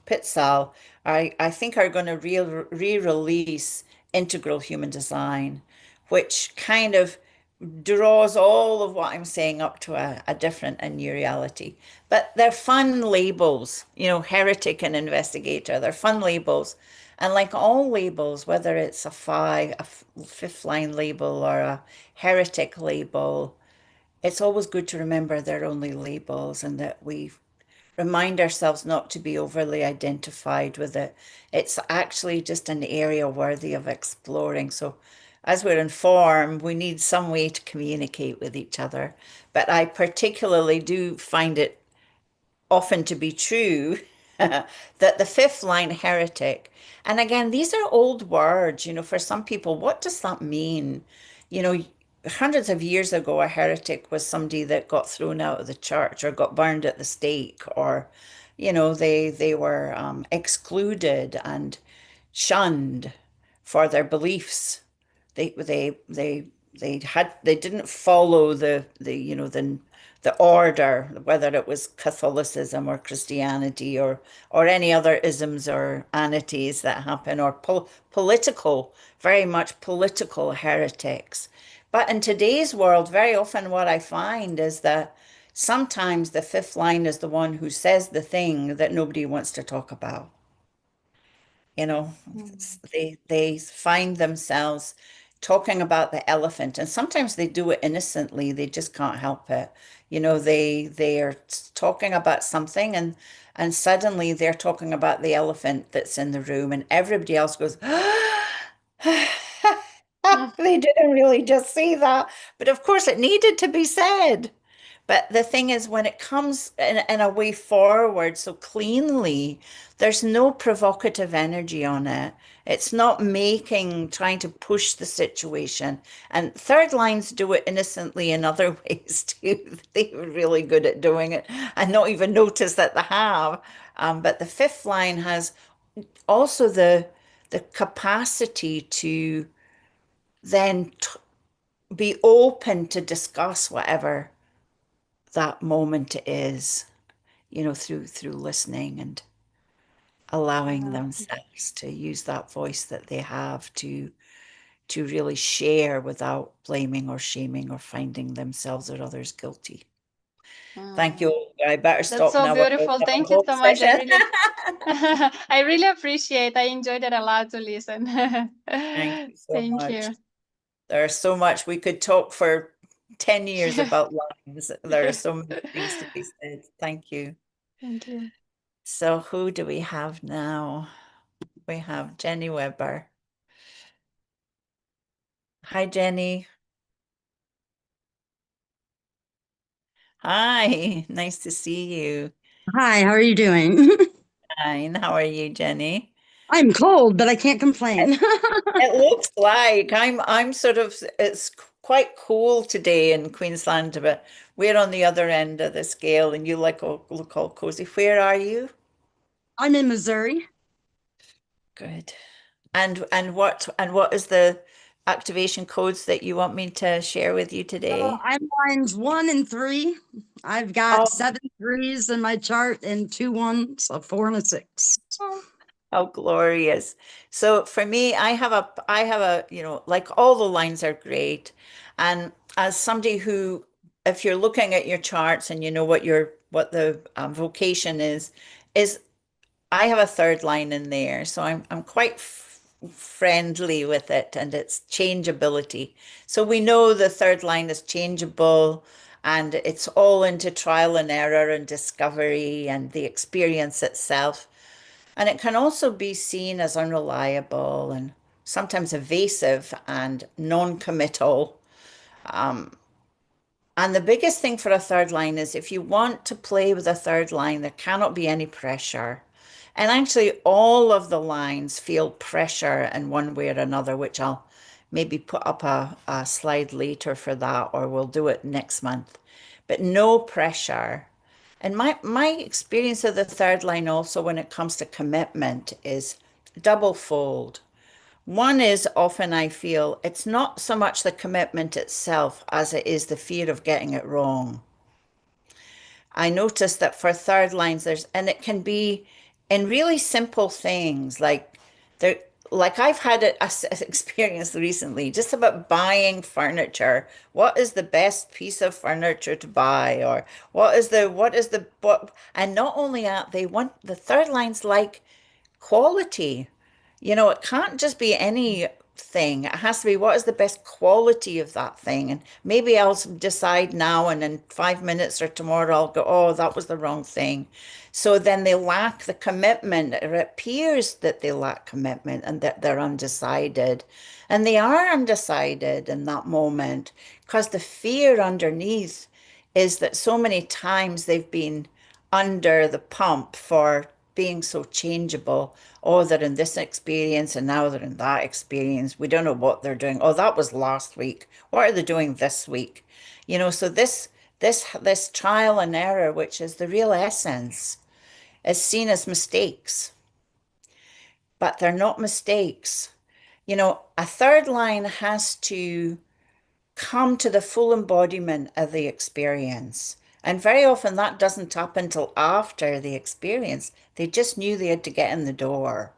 Pitzal, I think, are going to re-release Integral Human Design, which kind of draws all of what I'm saying up to a different and new reality. But they're fun labels, you know, heretic and investigator. They're fun labels. And like all labels, whether it's a fifth line label or a heretic label, it's always good to remember they're only labels and that we remind ourselves not to be overly identified with it. It's actually just an area worthy of exploring. So, as we're in form, we need some way to communicate with each other. But I particularly do find it often to be true that the fifth line heretic, and again, these are old words, you know, for some people, what does that mean? You know, hundreds of years ago, a heretic was somebody that got thrown out of the church or got burned at the stake, or, you know, they were excluded and shunned for their beliefs. They they they they didn't follow the you know the order, whether it was Catholicism or Christianity or any other isms or anities that happen, or political, very much political heretics. But in today's world, very often what I find is that sometimes the fifth line is the one who says the thing that nobody wants to talk about. You know, Mm. they find themselves talking about the elephant, and sometimes they do it innocently. They just can't help it. You know, they are talking about something, and suddenly they're talking about the elephant that's in the room, and everybody else goes, they didn't really just say that, but of course it needed to be said. But the thing is, when it comes in a way forward so cleanly, there's no provocative energy on it. It's not trying to push the situation. And third lines do it innocently in other ways too. They're really good at doing it and not even notice that they have. But the fifth line has also the capacity to then be open to discuss whatever that moment is, you know, through listening and allowing Yeah. themselves to use that voice that they have to really share without blaming or shaming or finding themselves or others guilty. Thank Mm. you. I better That's stop so now or we'll beautiful. have a Thank you whole so much. I session. really I really appreciate. I enjoyed it a lot to listen. Thank you so Thank much. you. There's so much we could talk for 10 years about lives. There are so many things to be said. Thank you. Thank you. So who do we have now? We have Jenny Weber. Hi, Jenny. Hi, nice to see you. Hi, how are you doing? Fine. How are you, Jenny? I'm cold, but I can't complain. It looks like I'm sort of it's quite cool today in Queensland, but we're on the other end of the scale and you look all cozy. Where are you? I'm in Missouri. Good. And what is the activation codes that you want me to share with you today? I'm lines 1 and 3. I've got Oh, 7 3s in my chart and 2 1s, a 4 and a 6. how glorious. So for me, I have a, you know, like all the lines are great. And as somebody who, if you're looking at your charts and you know what the vocation is I have a third line in there. So I'm quite friendly with it and its changeability. So we know the third line is changeable and it's all into trial and error and discovery and the experience itself. And it can also be seen as unreliable and sometimes evasive and non-committal. And the biggest thing for a third line is if you want to play with a third line, there cannot be any pressure. And actually, all of the lines feel pressure in one way or another, which I'll maybe put up a slide later for that, or we'll do it next month. But no pressure. And my experience of the third line also when it comes to commitment is double fold. One is often I feel it's not so much the commitment itself as it is the fear of getting it wrong. I notice that for third lines, and it can be in really simple things there, like I've had an experience recently just about buying furniture. What is the best piece of furniture to buy? Or what, and not only that, they want the third lines like quality. It can't just be anything. It has to be what is the best quality of that thing. And maybe I'll decide now, and in 5 minutes or tomorrow I'll go, oh, that was the wrong thing. So then they lack the commitment. It appears that they lack commitment and that they're undecided. And they are undecided in that moment because the fear underneath is that so many times they've been under the pump for being so changeable. Oh, they're in this experience and now they're in that experience. We don't know what they're doing. Oh, that was last week. What are they doing this week? So this trial and error, which is the real essence, is seen as mistakes, but they're not mistakes. A third line has to come to the full embodiment of the experience. And very often that doesn't happen until after the experience. They just knew they had to get in the door.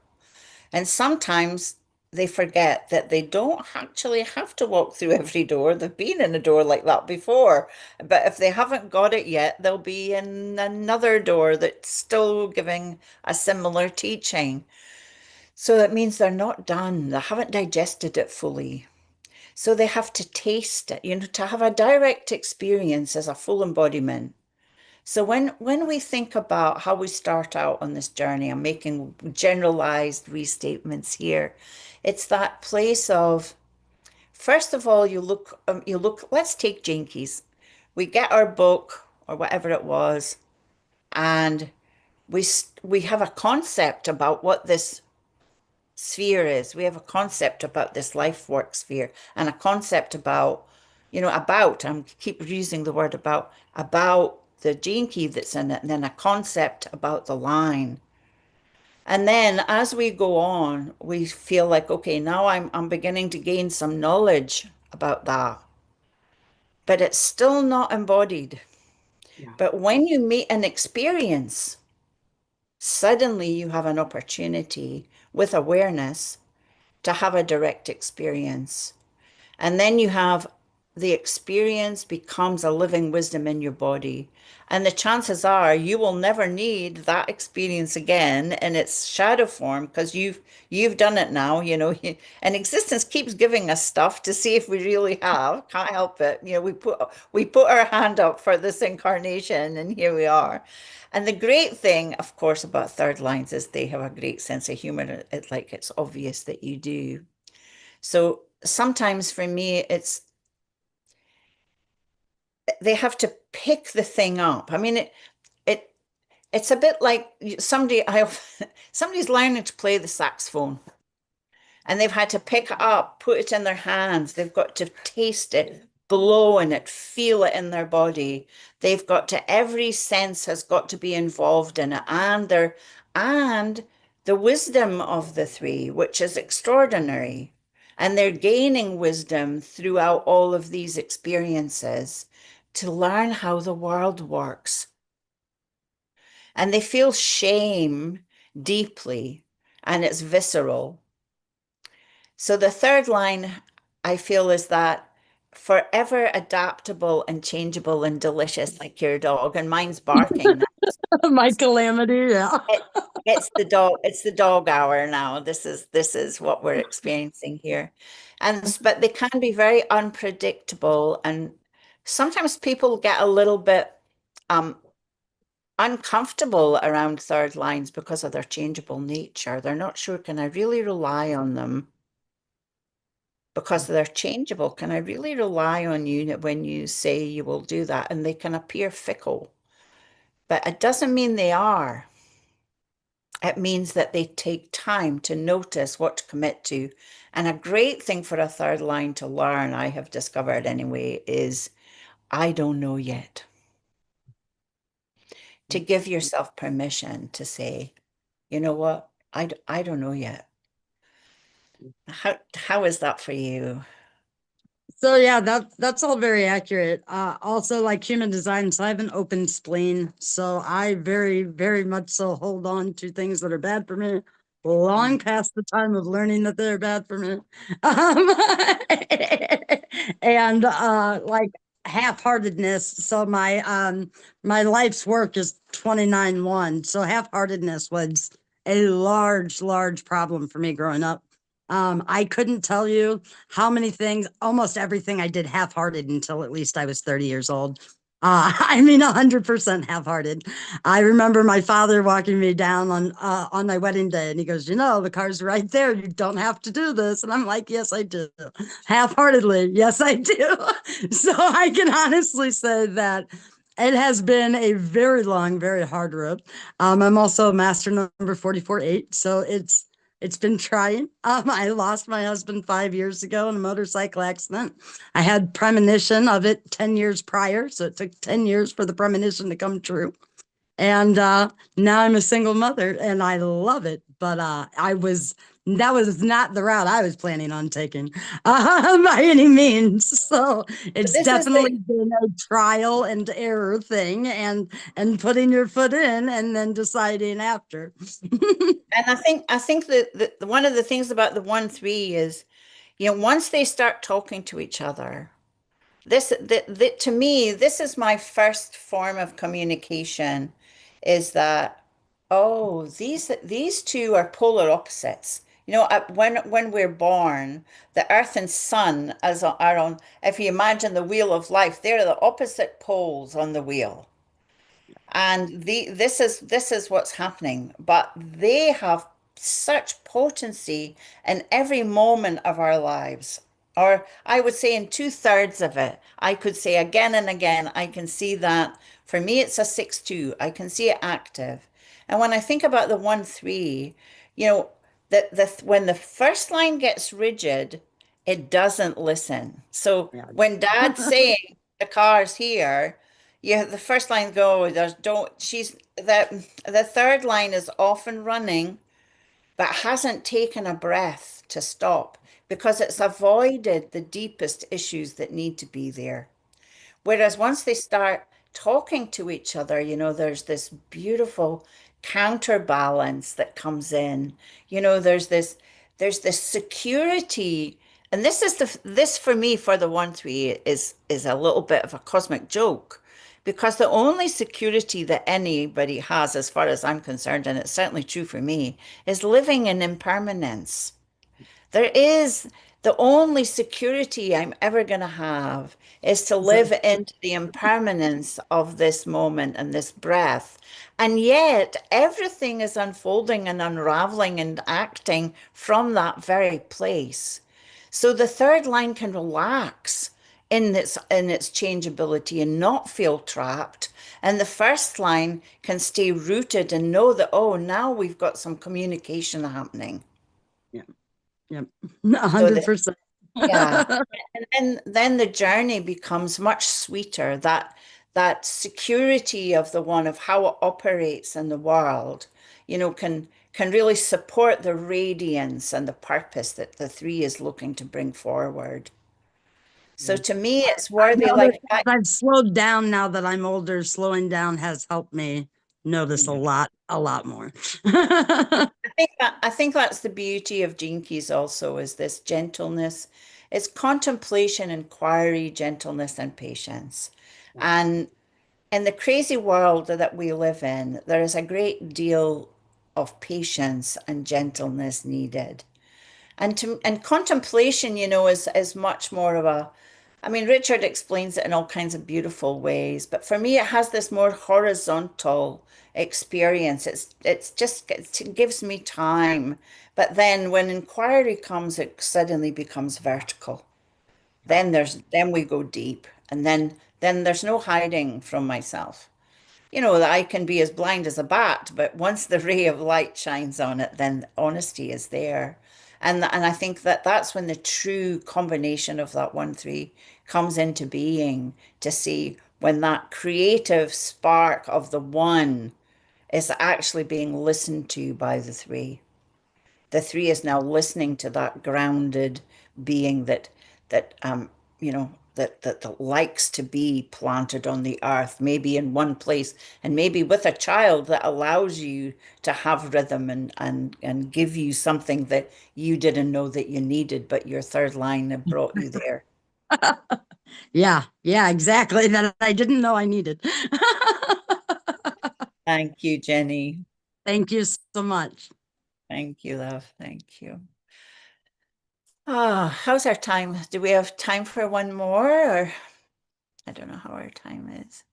And sometimes they forget that they don't actually have to walk through every door. They've been in a door like that before. But if they haven't got it yet, they'll be in another door that's still giving a similar teaching. So that means they're not done. They haven't digested it fully. So they have to taste it, to have a direct experience as a full embodiment. So when we think about how we start out on this journey, I'm making generalized restatements here. It's that place of, first of all, you look, let's take Jinkies. We get our book or whatever it was, and we have a concept about what this sphere is. We have a concept about this life work sphere and a concept about, I keep using the word about the gene key that's in it, and then a concept about the line. And then as we go on, we feel like, okay, now I'm beginning to gain some knowledge about that. But it's still not embodied. Yeah. But when you meet an experience, suddenly you have an opportunity with awareness to have a direct experience. And then you have the experience becomes a living wisdom in your body. And the chances are you will never need that experience again in its shadow form because you've done it now, and existence keeps giving us stuff to see if we really have. Can't help it. We put our hand up for this incarnation and here we are. And the great thing, of course, about third lines is they have a great sense of humor. It's obvious that you do. So sometimes for me, they have to pick the thing up. I mean, it's a bit like somebody's learning to play the saxophone and they've had to pick it up, put it in their hands. They've got to taste it, blow in it, feel it in their body. They've got to, every sense has got to be involved in it. And the wisdom of the three, which is extraordinary. And they're gaining wisdom throughout all of these experiences to learn how the world works. And they feel shame deeply, and it's visceral. So the third line, I feel, is that forever adaptable and changeable and delicious, like your dog, and mine's barking. My calamity, yeah. It's the dog hour now. This is what we're experiencing here. But they can be very unpredictable, and sometimes people get a little bit uncomfortable around third lines because of their changeable nature. They're not sure, can I really rely on them? because they're changeable. Can I really rely on you when you say you will do that? And they can appear fickle, but it doesn't mean they are. It means that they take time to notice what to commit to. And a great thing for a third line to learn, I have discovered anyway, is I don't know yet. To give yourself permission to say, you know what, I don't know yet. How is that for you? So yeah, that's all very accurate. Also like human design, so I have an open spleen. So I very, very much so hold on to things that are bad for me long past the time of learning that they're bad for me. Um, and like half-heartedness. So my life's work is 29-1. So half-heartedness was a large, large problem for me growing up. I couldn't tell you how many things, almost everything I did half-hearted until at least I was 30 years old. I mean, 100% half-hearted. I remember my father walking me down on my wedding day, and he goes, "You know, the car's right there. You don't have to do this." And I'm like, "Yes, I do." Half-heartedly, yes, I do. So I can honestly say that it has been a very long, very hard road. I'm also a master number 44-8, so it's been trying. I lost my husband 5 years ago in a motorcycle accident. I had premonition of it 10 years prior, so it took 10 years for the premonition to come true. And now I'm a single mother and I love it. But that was not the route I was planning on taking by any means. So it's This is definitely the been a trial and error thing, and putting your foot in and then deciding after. and I think that one of the things about the 1-3 is, once they start talking to each other, to me, this is my first form of communication, is that, oh, these two are polar opposites. When we're born, the earth and sun are on, if you imagine the wheel of life, they're the opposite poles on the wheel. And this is what's happening, but they have such potency in every moment of our lives, or I would say in two-thirds of it. I could say again and again, I can see that. For me, it's a 6-2. I can see it active. And when I think about the 1-3, you know, when the first line gets rigid, it doesn't listen. So Yeah. when Dad's saying the car's here, yeah, the first line go, there's don't she's the third line is often running, but hasn't taken a breath to stop because it's avoided the deepest issues that need to be there. Whereas once they start talking to each other, there's this beautiful counterbalance that comes in. There's this security. And this for me, for the 1-3, is a little bit of a cosmic joke, because the only security that anybody has, as far as I'm concerned, and it's certainly true for me, is living in impermanence. There is the only security I'm ever going to have is to live into the impermanence of this moment and this breath. And yet, everything is unfolding and unraveling and acting from that very place. So the third line can relax in its changeability and not feel trapped. And the first line can stay rooted and know that, oh, now we've got some communication happening. Yeah. Yep. So that 100%. Yeah. And then the journey becomes much sweeter. That security of the one, of how it operates in the world, can really support the radiance and the purpose that the 3 is looking to bring forward. So to me, it's worthy. As I've slowed down now that I'm older, slowing down has helped me notice a lot more. I think that's the beauty of Gene Keys also, is this gentleness. It's contemplation, inquiry, gentleness, and patience. And in the crazy world that we live in, there is a great deal of patience and gentleness needed. And contemplation, is much more of I mean, Richard explains it in all kinds of beautiful ways, but for me, it has this more horizontal experience. It's just it gives me time, but then when inquiry comes, it suddenly becomes vertical. Then we go deep, and then there's no hiding from myself. You know, that I can be as blind as a bat, but once the ray of light shines on it, then honesty is there. And I think that that's when the true combination of that 1-3 comes into being, to see when that creative spark of the one is actually being listened to by the three. The three is now listening to that grounded being that you know that likes to be planted on the earth, maybe in one place, and maybe with a child that allows you to have rhythm and give you something that you didn't know that you needed, but your third line had brought you there. Yeah, yeah, exactly. That I didn't know I needed. Thank you, Jenny. Thank you so much. Thank you, love. Thank you. Ah, how's our time? Do we have time for one more, or I don't know how our time is.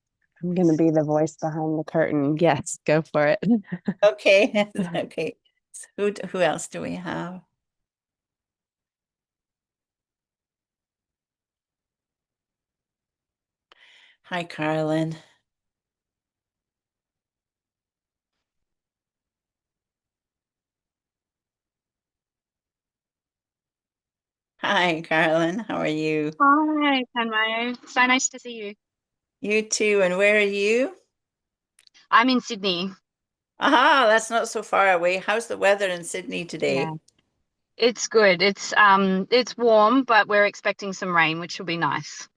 I'm going to be the voice behind the curtain. Yes, go for it. Okay. Okay. So who else do we have? Hi, Carolyn. Hi, Carolyn. How are you? Hi, Tanmayo. So nice to see you. You too. And where are you? I'm in Sydney. Aha, that's not so far away. How's the weather in Sydney Yeah, today? it's good. It's warm, but we're expecting some rain, which will be nice.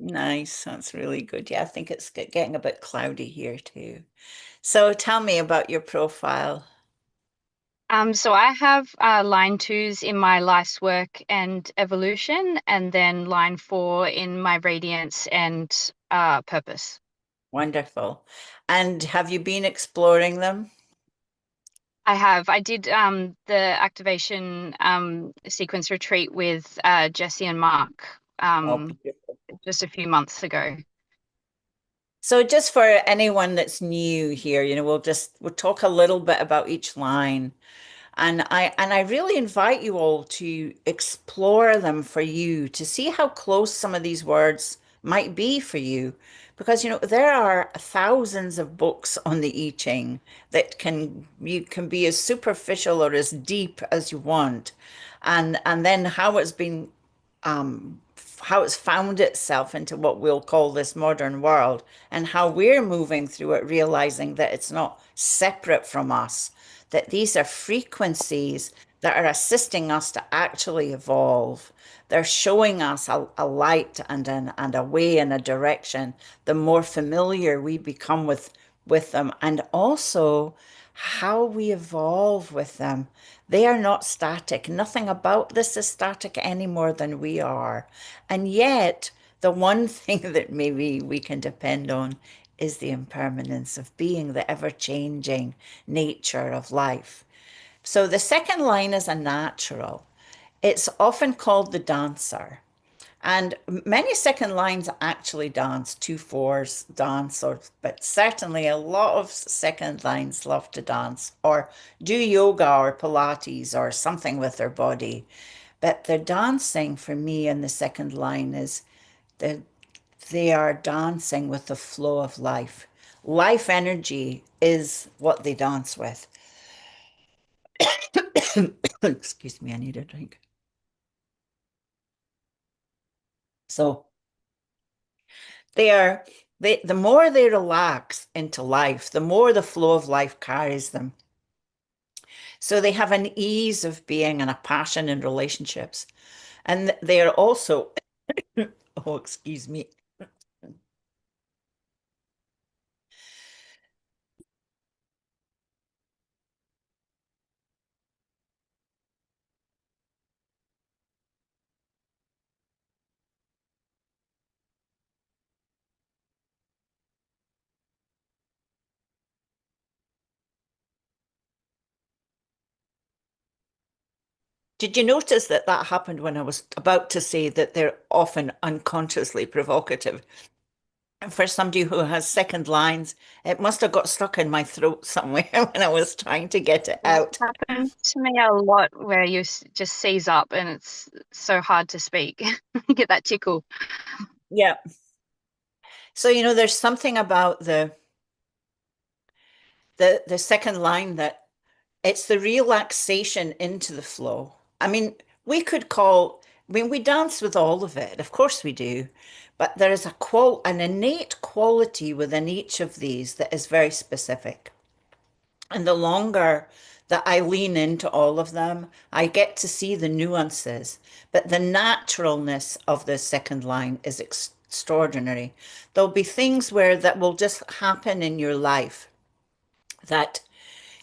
Nice. That's really good. Yeah, I think it's getting a bit cloudy here too. So tell me about your profile. So I have line twos in my life's work and evolution, and then line four in my radiance and purpose. Wonderful. And have you been exploring them? I have. I did the activation sequence retreat with Jesse and Mark Oh, beautiful. just a few months ago. So just for anyone that's new here, we'll talk a little bit about each line. And I really invite you all to explore them for you, to see how close some of these words might be for you. Because there are thousands of books on the I Ching that you can be as superficial or as deep as you want. And then how it's found itself into what we'll call this modern world, and how we're moving through it, realizing that it's not separate from us, that these are frequencies that are assisting us to actually evolve. They're showing us a light and a way and a direction, the more familiar we become with them, and also how we evolve with them. They are not static. Nothing about this is static any more than we are. And yet, the one thing that maybe we can depend on is the impermanence of being, the ever changing nature of life. So the second line is a natural. It's often called the dancer. And many second lines actually dance, 2/4s dance, but certainly a lot of second lines love to dance or do yoga or Pilates or something with their body. But the dancing for me in the second line is that they are dancing with the flow of life. Life energy is what they dance with. Excuse me, I need a drink. So they are the more they relax into life, the more the flow of life carries them. So they have an ease of being and a passion in relationships. And they are also, oh, excuse me. Did you notice that that happened when I was about to say that they're often unconsciously provocative? And for somebody who has second lines, it must have got stuck in my throat somewhere when I was trying to get it out. It happens to me a lot where you just seize up and it's so hard to speak. You get that tickle. Yeah. So, you know, there's something about the second line that it's the relaxation into the flow. I mean, we dance with all of it, of course we do, but there is an innate quality within each of these that is very specific. And the longer that I lean into all of them, I get to see the nuances, but the naturalness of the second line is extraordinary. There'll be things that will just happen in your life that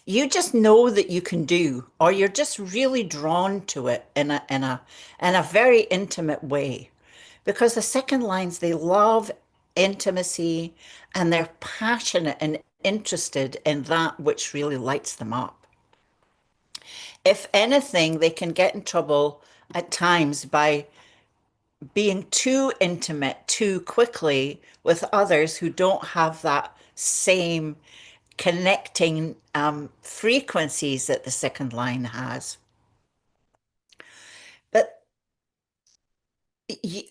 you just know that you can do, or you're just really drawn to it in a very intimate way. Because the second lines, they love intimacy and they're passionate and interested in that which really lights them up. If anything, they can get in trouble at times by being too intimate too quickly with others who don't have that same connecting frequencies that the second line has. But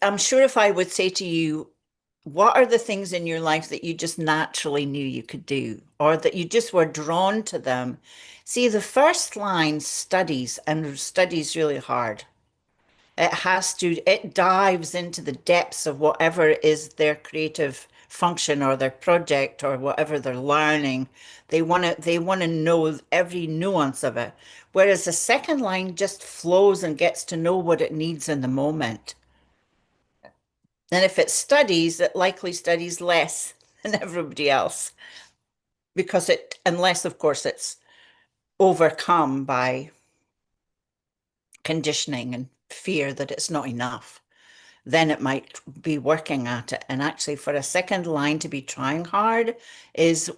I'm sure if I would say to you, what are the things in your life that you just naturally knew you could do, or that you just were drawn to them? See, the first line studies and studies really hard. It dives into the depths of whatever is their creative function or their project or whatever they're learning. They want to know every nuance of it. Whereas the second line just flows and gets to know what it needs in the moment. And if it studies, it likely studies less than everybody else. Unless of course it's overcome by conditioning and fear that it's not enough, then it might be working at it. And actually, for a second line to be trying hard is,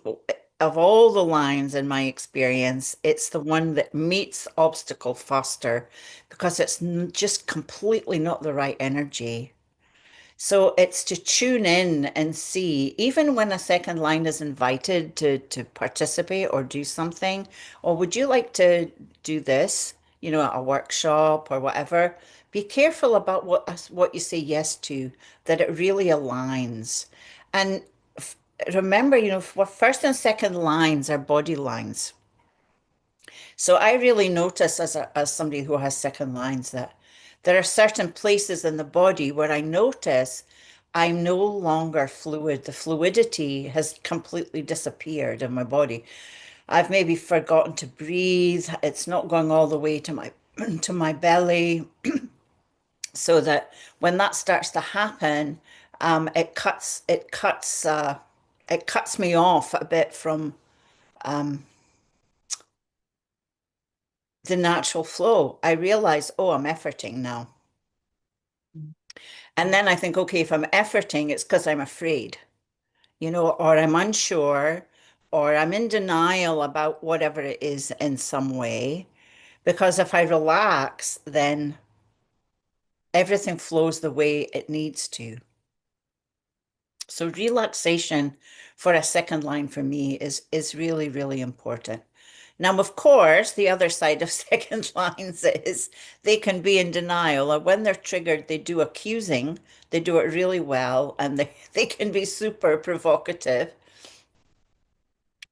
of all the lines in my experience, it's the one that meets obstacle faster because it's just completely not the right energy. So it's to tune in and see, even when a second line is invited to participate or do something, or would you like to do this, at a workshop or whatever, be careful about what you say yes to, that it really aligns. And remember, first and second lines are body lines. So I really notice as somebody who has second lines that there are certain places in the body where I notice I'm no longer fluid. The fluidity has completely disappeared in my body. I've maybe forgotten to breathe. It's not going all the way to my to my belly, so that when that starts to happen, it cuts me off a bit from the natural flow. I realize, oh, I'm efforting now. And then I think, okay, if I'm efforting, it's because I'm afraid, or I'm unsure, or I'm in denial about whatever it is in some way. Because if I relax, then everything flows the way it needs to. So relaxation for a second line for me is really, really important. Now, of course, the other side of second lines is they can be in denial, or when they're triggered, they do accusing. They do it really well, and they can be super provocative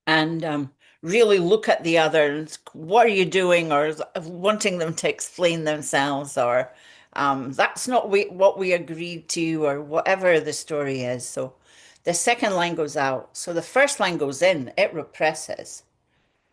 and really look at the other and what are you doing, or wanting them to explain themselves, or that's not what we agreed to, or whatever the story is. So the second line goes out. So the first line goes in, it represses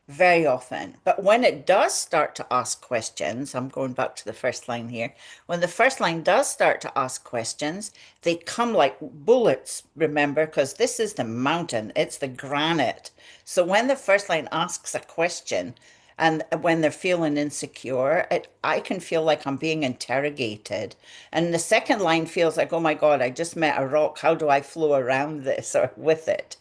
very often. But when it does start to ask questions, I'm going back to the first line here. When the first line does start to ask questions, they come like bullets, remember, because this is the mountain, it's the granite. So when the first line asks a question, and when they're feeling insecure, I can feel like I'm being interrogated. And the second line feels like, oh my God, I just met a rock. How do I flow around this or with it?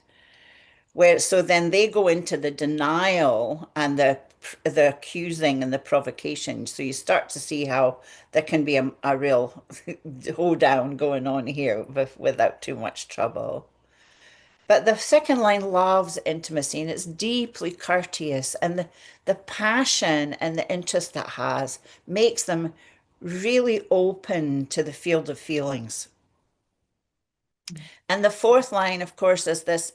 So then they go into the denial and the the accusing and the provocation. So you start to see how there can be a real hoedown going on here without too much trouble. But the second line loves intimacy and it's deeply courteous, and the passion and the interest that has makes them really open to the field of feelings. And the fourth line, of course, is this,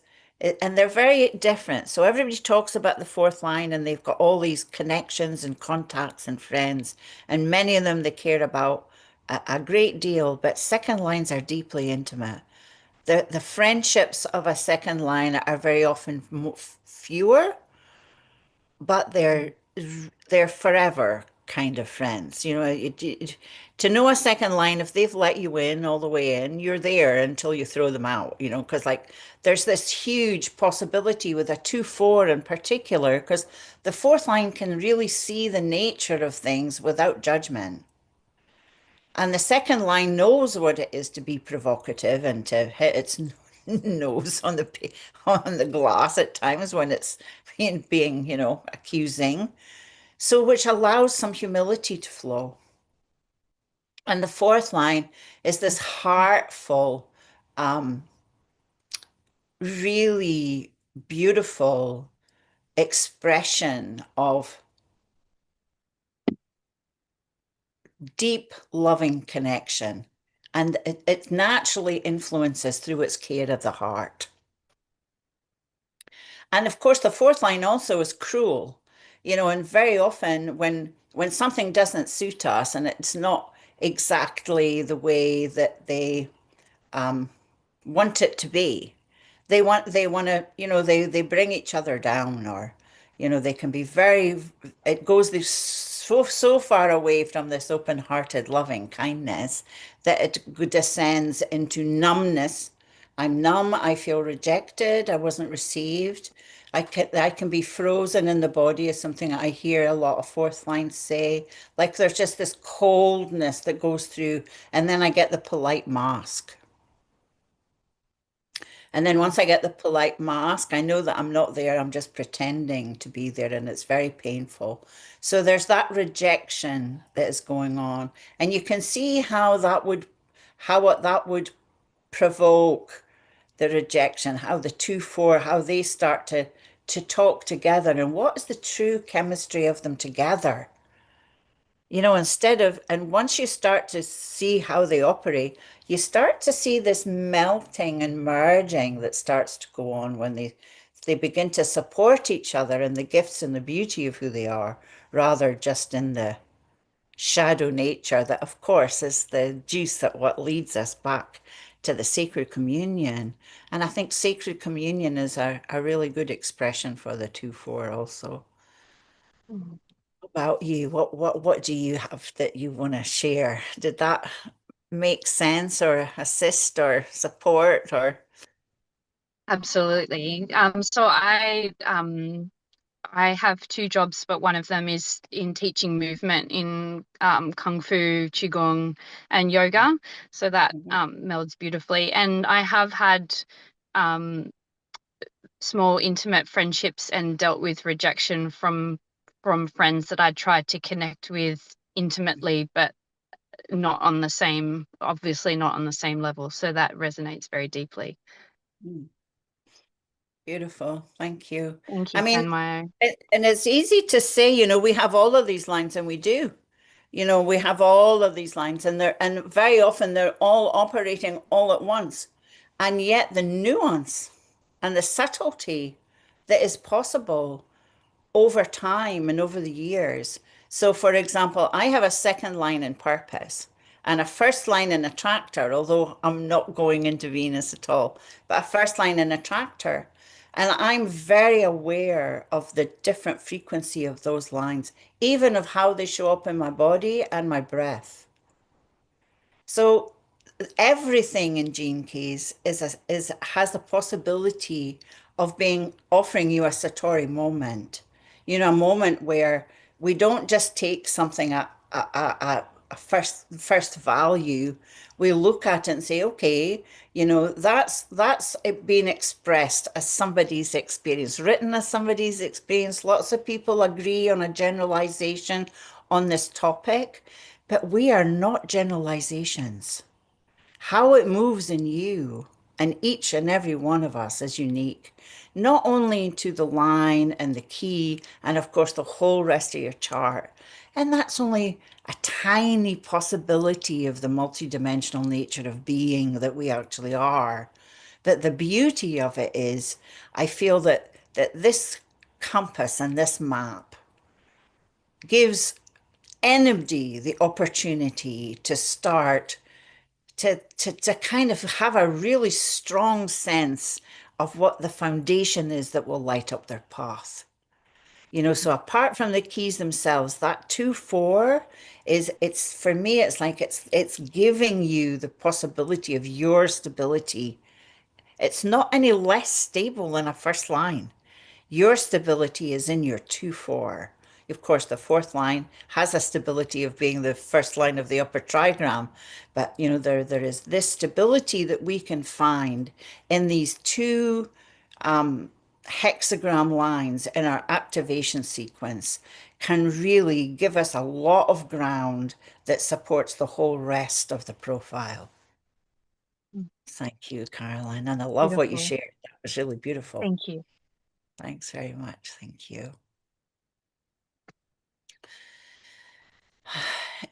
and they're very different. So everybody talks about the fourth line and they've got all these connections and contacts and friends, and many of them they care about a great deal, but second lines are deeply intimate. The friendships of a second line are very often fewer, but they're forever kind of friends. You know, to know a second line, if they've let you in all the way in, you're there until you throw them out, you know, because like there's this huge possibility with a 2-4 in particular, because the fourth line can really see the nature of things without judgment. And the second line knows what it is to be provocative and to hit its nose on the glass at times when it's being, you know, accusing. So which allows some humility to flow. And the fourth line is this heartful, really beautiful expression of deep loving connection, and it naturally influences through its care of the heart. And of course the fourth line also is cruel, you know, and very often when something doesn't suit us and it's not exactly the way that they want it to be, they want to, you know, they bring each other down, or you know, they can be very, it goes this so far away from this open-hearted loving kindness that it descends into numbness. I'm numb, I feel rejected, I wasn't received. I can be frozen in the body, is something I hear a lot of fourth lines say. Like there's just this coldness that goes through, and then I get the polite mask. And then once I get the polite mask, I know that I'm not there. I'm just pretending to be there, and it's very painful. So there's that rejection that is going on. And you can see how that would provoke the rejection, how the 2-4, how they start to talk together, and what is the true chemistry of them together. You know, and once you start to see how they operate, you start to see this melting and merging that starts to go on when they begin to support each other in the gifts and the beauty of who they are, rather just in the shadow nature that, of course, is the juice that what leads us back to the sacred communion. And I think sacred communion is a really good expression for the 2-4 also. Mm. About you, what do you have that you want to share? Did that make sense, or assist or support, or? Absolutely. So I have two jobs, but one of them is in teaching movement in Kung Fu, Qigong, and yoga. So that melds beautifully. And I have had small, intimate friendships and dealt with rejection from friends that I tried to connect with intimately, but not on the same, obviously not on the same level. So that resonates very deeply. Beautiful, thank you. Thank I you, mean, Tanmayo. and it's easy to say, you know, we have all of these lines, and we do. You know, we have all of these lines, and very often they're all operating all at once. And yet the nuance and the subtlety that is possible over time and over the years. So for example, I have a second line in purpose and a first line in attractor, although I'm not going into Venus at all, but a first line in attractor. And I'm very aware of the different frequency of those lines, even of how they show up in my body and my breath. So everything in Gene Keys has the possibility of offering you a Satori moment. You know, a moment where we don't just take something a first value, we look at it and say, okay, you know, that's it being expressed as somebody's experience, written as somebody's experience. Lots of people agree on a generalization on this topic, but we are not generalizations. How it moves in you and each and every one of us is unique, not only to the line and the key, and of course the whole rest of your chart. And that's only a tiny possibility of the multidimensional nature of being that we actually are. But the beauty of it is, I feel that this compass and this map gives anybody the opportunity to start to kind of have a really strong sense of what the foundation is that will light up their path. You know, so apart from the keys themselves, that 2-4 is, it's, for me, it's like it's giving you the possibility of your stability. It's not any less stable than a first line. Your stability is in your 2-4. Of course, the fourth line has a stability of being the first line of the upper trigram, but you know, there is this stability that we can find in these two hexagram lines in our activation sequence, can really give us a lot of ground that supports the whole rest of the profile. Thank you, Caroline. And I love what you Beautiful. shared. That was really beautiful. Thank you. Thanks very much. Thank you.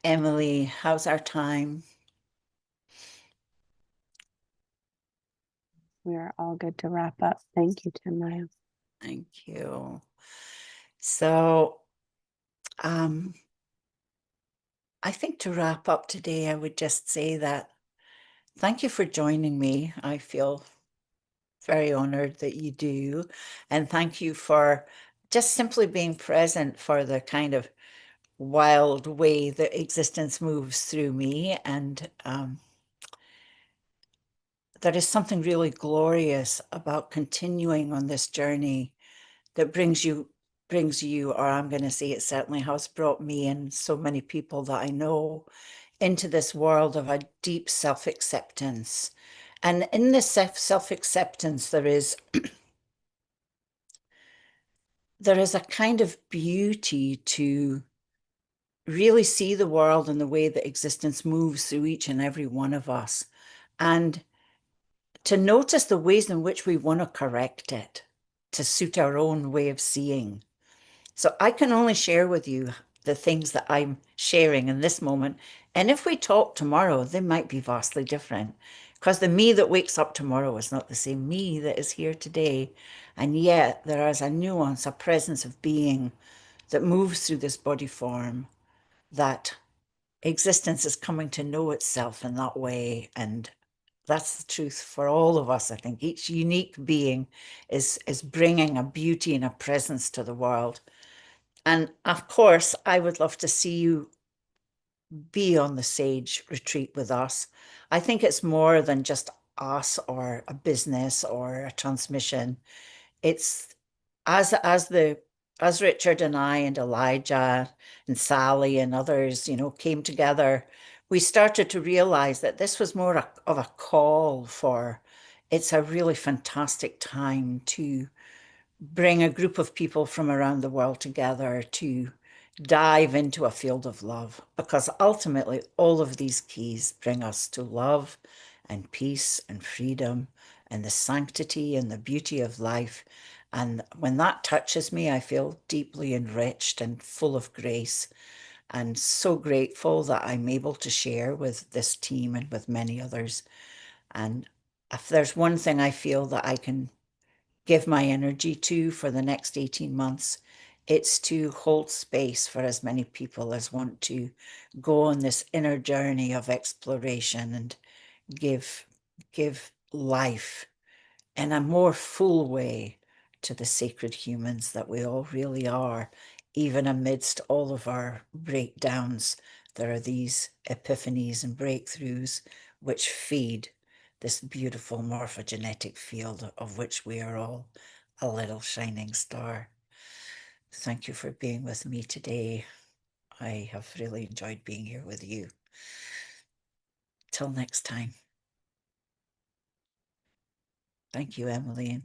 Emily, how's our time? We're all good to wrap up. Thank you, Tanmayo. Thank you. So, I think to wrap up today, I would just say that thank you for joining me. I feel very honored that you do. And thank you for just simply being present for the kind of wild way that existence moves through me. And there is something really glorious about continuing on this journey that brings you, or I'm going to say it certainly has brought me and so many people that I know into this world of a deep self-acceptance. And in this self-acceptance, there is a kind of beauty to really see the world and the way that existence moves through each and every one of us, and to notice the ways in which we want to correct it to suit our own way of seeing. So I can only share with you the things that I'm sharing in this moment. And if we talk tomorrow, they might be vastly different, because the me that wakes up tomorrow is not the same me that is here today. And yet there is a nuance, a presence of being that moves through this body form, that existence is coming to know itself in that way. And that's the truth for all of us. I think each unique being is bringing a beauty and a presence to the world. And of course, I would love to see you be on the Sage retreat with us. I think it's more than just us or a business or a transmission. It's as Richard and I and Elijah and Sally and others, you know, came together, we started to realize that this was more of a call for, it's a really fantastic time to bring a group of people from around the world together to dive into a field of love, because ultimately all of these keys bring us to love and peace and freedom and the sanctity and the beauty of life. And when that touches me, I feel deeply enriched and full of grace, and so grateful that I'm able to share with this team and with many others. And if there's one thing I feel that I can give my energy to for the next 18 months, it's to hold space for as many people as want to go on this inner journey of exploration and give life in a more full way to the sacred humans that we all really are. Even amidst all of our breakdowns, there are these epiphanies and breakthroughs which feed this beautiful morphogenetic field of which we are all a little shining star. Thank you for being with me today. I have really enjoyed being here with you. Till next time. Thank you, Emily, and